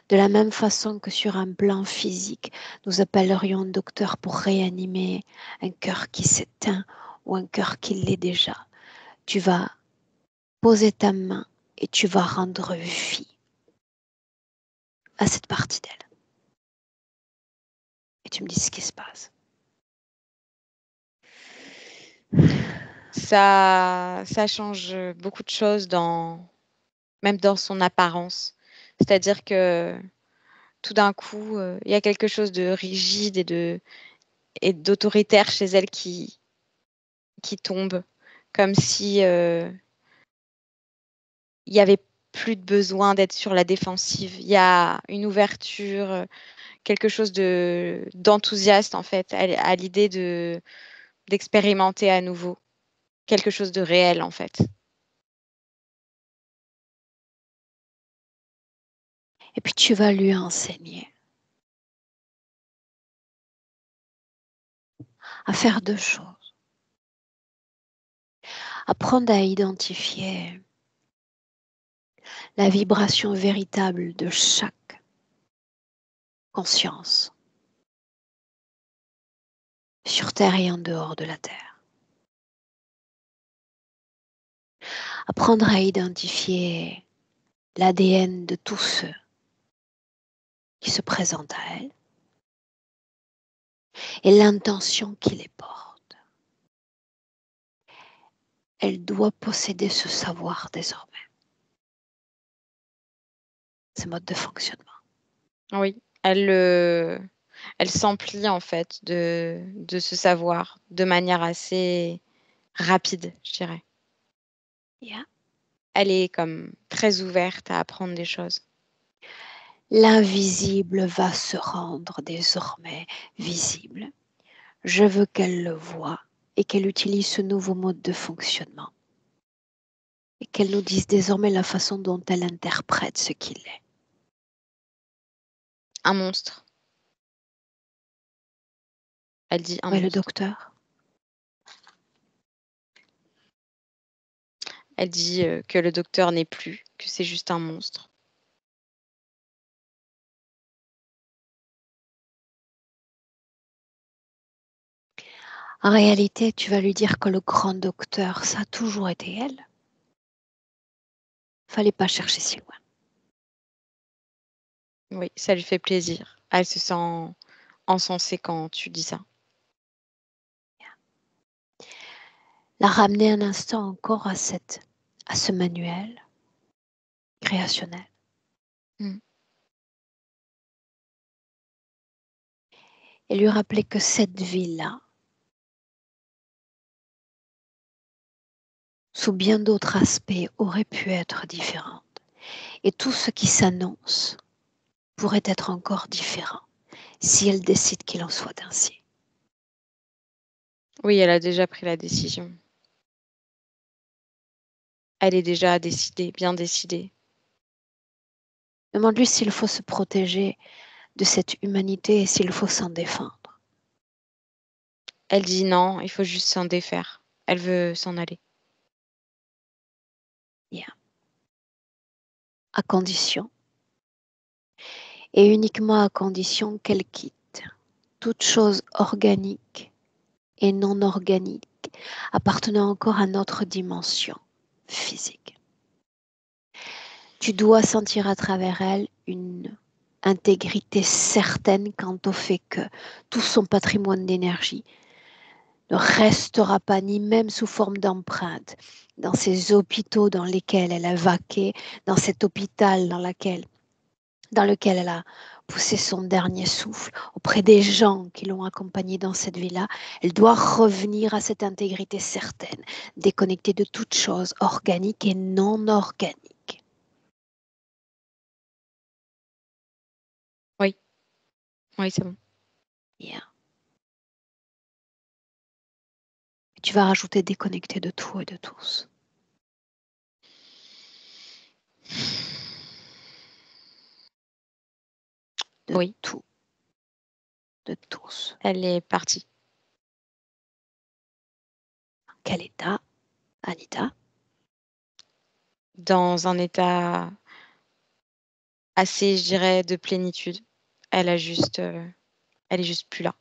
Speaker 1: De la même façon que sur un plan physique, nous appellerions un docteur pour réanimer un cœur qui s'éteint ou un cœur qui l'est déjà. Tu vas poser ta main et tu vas rendre vie à cette partie d'elle. Et tu me dis ce qui se passe.
Speaker 3: Ça change beaucoup de choses même dans son apparence. C'est-à-dire que tout d'un coup, il y a quelque chose de rigide et d'autoritaire chez elle qui tombe, comme si il n'y avait plus de besoin d'être sur la défensive. Il y a une ouverture, quelque chose d'enthousiaste en fait, à l'idée d'expérimenter à nouveau quelque chose de réel en fait.
Speaker 1: Et puis tu vas lui enseigner à faire deux choses. Apprendre à identifier la vibration véritable de chaque conscience, sur Terre et en dehors de la Terre. Apprendre à identifier l'ADN de tous ceux qui se présentent à elle et l'intention qui les porte. Elle doit posséder ce savoir désormais, ce mode de fonctionnement.
Speaker 3: Oui, elle s'emplit en fait de ce savoir de manière assez rapide, je dirais.
Speaker 1: Yeah.
Speaker 3: Elle est comme très ouverte à apprendre des choses.
Speaker 1: L'invisible va se rendre désormais visible. Je veux qu'elle le voie et qu'elle utilise ce nouveau mode de fonctionnement. Et qu'elle nous dise désormais la façon dont elle interprète ce qu'il est.
Speaker 3: Un monstre. Elle dit un
Speaker 1: Mais le
Speaker 3: monstre.
Speaker 1: docteur,
Speaker 3: Elle dit que le docteur n'est plus, que c'est juste un monstre.
Speaker 1: en réalité, tu vas lui dire que le grand docteur, ça a toujours été elle. Fallait pas chercher si loin.
Speaker 3: Oui, ça lui fait plaisir. Elle se sent encensée quand tu dis ça.
Speaker 1: La ramener un instant encore à ce manuel créationnel.
Speaker 3: Mm.
Speaker 1: Et lui rappeler que cette vie-là, sous bien d'autres aspects, aurait pu être différente. Et tout ce qui s'annonce pourrait être encore différent si elle décide qu'il en soit ainsi.
Speaker 3: Oui, elle a déjà pris la décision. Elle est déjà décidée, bien décidée.
Speaker 1: Demande-lui s'il faut se protéger de cette humanité et s'il faut s'en défendre.
Speaker 3: Elle dit non, il faut juste s'en défaire. Elle veut s'en aller.
Speaker 1: Bien. À condition, et uniquement à condition qu'elle quitte toute chose organique et non organique appartenant encore à notre dimension physique. Tu dois sentir à travers elle une intégrité certaine quant au fait que tout son patrimoine d'énergie ne restera pas, ni même sous forme d'empreinte, dans ces hôpitaux dans lesquels elle a vaqué, dans cet hôpital dans lequel elle a poussé son dernier souffle, auprès des gens qui l'ont accompagnée dans cette vie-là. Elle doit revenir à cette intégrité certaine, déconnectée de toute chose organique et non organique.
Speaker 3: Oui, c'est bon.
Speaker 1: Bien. Tu vas rajouter déconnecté de tout et de tous. De
Speaker 3: Oui.
Speaker 1: tout. De tous.
Speaker 3: Elle est partie.
Speaker 1: Dans quel état, Anita?
Speaker 3: Dans un état assez, je dirais, de plénitude. Elle est juste plus là.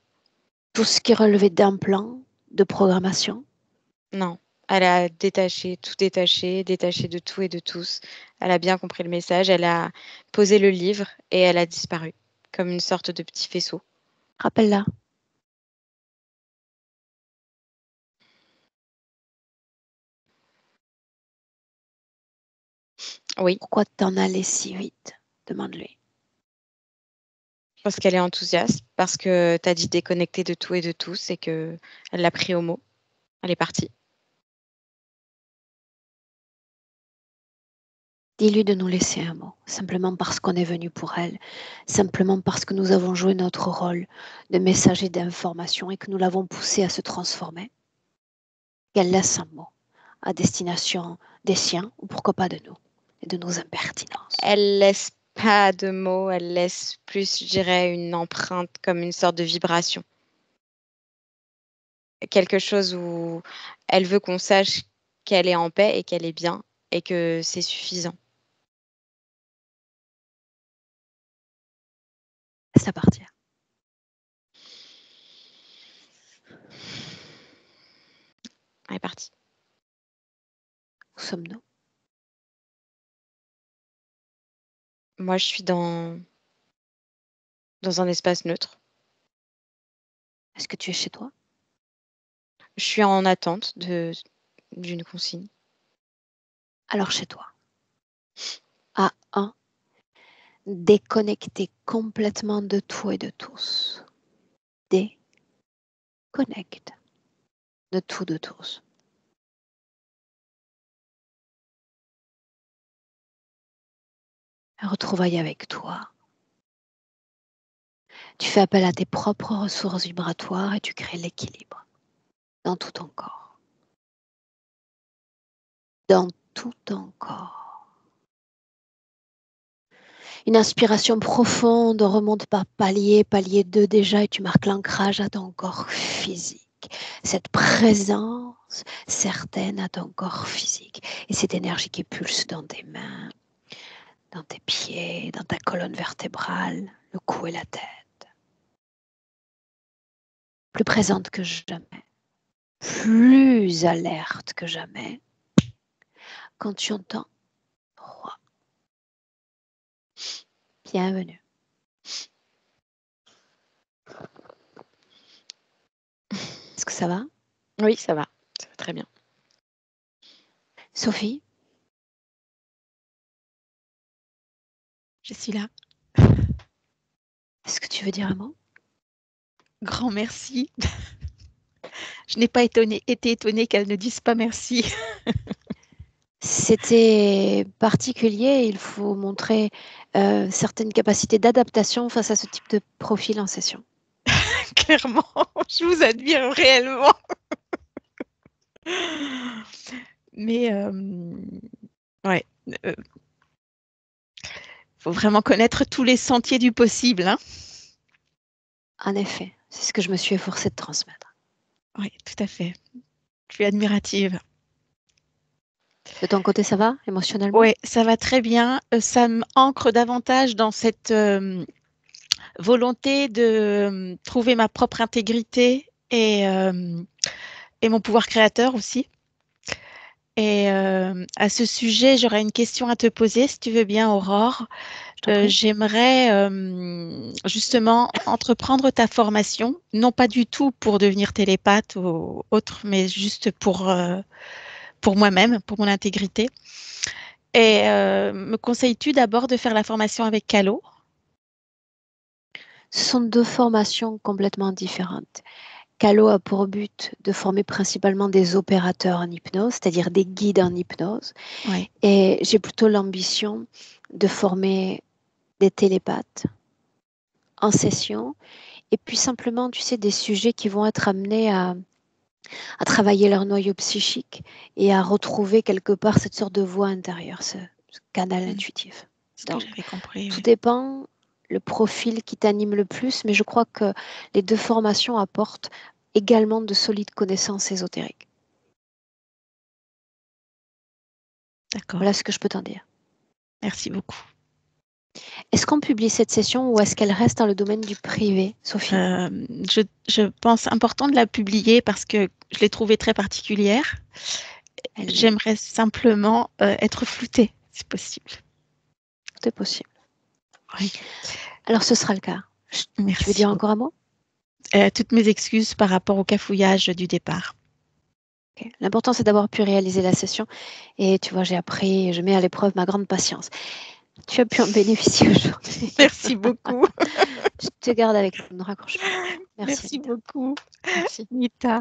Speaker 1: Tout ce qui relevait d'un plan de programmation?
Speaker 3: Non. Elle a tout détaché de tout et de tous. Elle a bien compris le message. Elle a posé le livre et elle a disparu, comme une sorte de petit faisceau.
Speaker 1: Rappelle-la.
Speaker 3: Oui.
Speaker 1: Pourquoi t'en allais si vite? Demande-lui.
Speaker 3: Parce qu'elle est enthousiaste, parce que tu as dit déconnecter de tout et de tous et qu'elle l'a pris au mot. Elle est partie.
Speaker 1: Dis-lui de nous laisser un mot, simplement parce qu'on est venu pour elle, simplement parce que nous avons joué notre rôle de messager d'information et que nous l'avons poussée à se transformer. Qu'elle laisse un mot à destination des siens, ou pourquoi pas de nous, et de nos impertinences.
Speaker 3: Elle laisse pas de mots, elle laisse plus, je dirais, une empreinte comme une sorte de vibration. Quelque chose où elle veut qu'on sache qu'elle est en paix et qu'elle est bien et que c'est suffisant.
Speaker 1: Laisse-la partir.
Speaker 3: Elle est partie.
Speaker 1: Où sommes-nous?
Speaker 3: Moi, je suis dans un espace neutre.
Speaker 1: Est-ce que tu es chez toi?
Speaker 3: Je suis en attente d'une consigne.
Speaker 1: Alors chez toi. À un, déconnecté complètement de tout et de tous. Déconnecte de tout, de tous. Retrouvaille avec toi. Tu fais appel à tes propres ressources vibratoires et tu crées l'équilibre dans tout ton corps. Dans tout ton corps. Une inspiration profonde remonte par palier 2 déjà et tu marques l'ancrage à ton corps physique. Cette présence certaine à ton corps physique et cette énergie qui pulse dans tes mains, dans tes pieds, dans ta colonne vertébrale, le cou et la tête. Plus présente que jamais, plus alerte que jamais. Quand tu entends 3, bienvenue. Est-ce que ça va?
Speaker 3: Oui, ça va. Ça va très bien.
Speaker 1: Sophie?
Speaker 2: Je suis là.
Speaker 1: Est-ce que tu veux dire un mot?
Speaker 2: Grand merci. Je n'ai pas été étonnée qu'elle ne dise pas merci.
Speaker 1: C'était particulier, il faut montrer certaines capacités d'adaptation face à ce type de profil en session.
Speaker 2: Clairement, je vous admire réellement. Mais Ouais. Faut vraiment connaître tous les sentiers du possible, hein.
Speaker 1: En effet, c'est ce que je me suis efforcée de transmettre.
Speaker 2: Oui, tout à fait. Je suis admirative.
Speaker 1: De ton côté, ça va émotionnellement?
Speaker 2: Oui, ça va très bien. Ça m'ancre davantage dans cette volonté de trouver ma propre intégrité et mon pouvoir créateur aussi. Et à ce sujet, j'aurais une question à te poser, si tu veux bien, Aurore.
Speaker 1: Je t'en prie.
Speaker 2: J'aimerais justement entreprendre ta formation, non pas du tout pour devenir télépathe ou autre, mais juste pour moi-même, pour mon intégrité. Et me conseilles-tu d'abord de faire la formation avec Calo?
Speaker 1: Ce sont deux formations complètement différentes. Calo a pour but de former principalement des opérateurs en hypnose, c'est-à-dire des guides en hypnose.
Speaker 2: Oui,
Speaker 1: Et j'ai plutôt l'ambition de former des télépathes en session. Et puis simplement, tu sais, des sujets qui vont être amenés à travailler leur noyau psychique et à retrouver quelque part cette sorte de voix intérieure, ce canal intuitif.
Speaker 2: ce que
Speaker 1: Donc,
Speaker 2: j'avais compris,
Speaker 1: tout
Speaker 2: oui.
Speaker 1: dépend le profil qui t'anime le plus, mais je crois que les deux formations apportent également de solides connaissances ésotériques.
Speaker 2: D'accord.
Speaker 1: Voilà ce que je peux t'en dire.
Speaker 2: Merci beaucoup.
Speaker 1: Est-ce qu'on publie cette session ou est-ce qu'elle reste dans le domaine du privé, Sophie?
Speaker 2: Je pense important de la publier parce que je l'ai trouvée très particulière.
Speaker 1: Elle l'est.
Speaker 2: J'aimerais simplement être floutée, si possible.
Speaker 1: Tout est possible.
Speaker 2: Oui,
Speaker 1: Alors ce sera le cas. Tu veux
Speaker 2: merci
Speaker 1: dire
Speaker 2: beaucoup.
Speaker 1: encore un mot?
Speaker 2: Toutes mes excuses par rapport au cafouillage du départ.
Speaker 1: Ok. L'important, c'est d'avoir pu réaliser la session. Et tu vois, j'ai appris, je mets à l'épreuve ma grande patience. Tu as pu en bénéficier aujourd'hui.
Speaker 2: Merci beaucoup.
Speaker 1: Je te garde avec nous, ne raccroche pas. Merci,
Speaker 2: Merci
Speaker 1: Anita.
Speaker 2: beaucoup,
Speaker 1: Merci.
Speaker 2: Nita.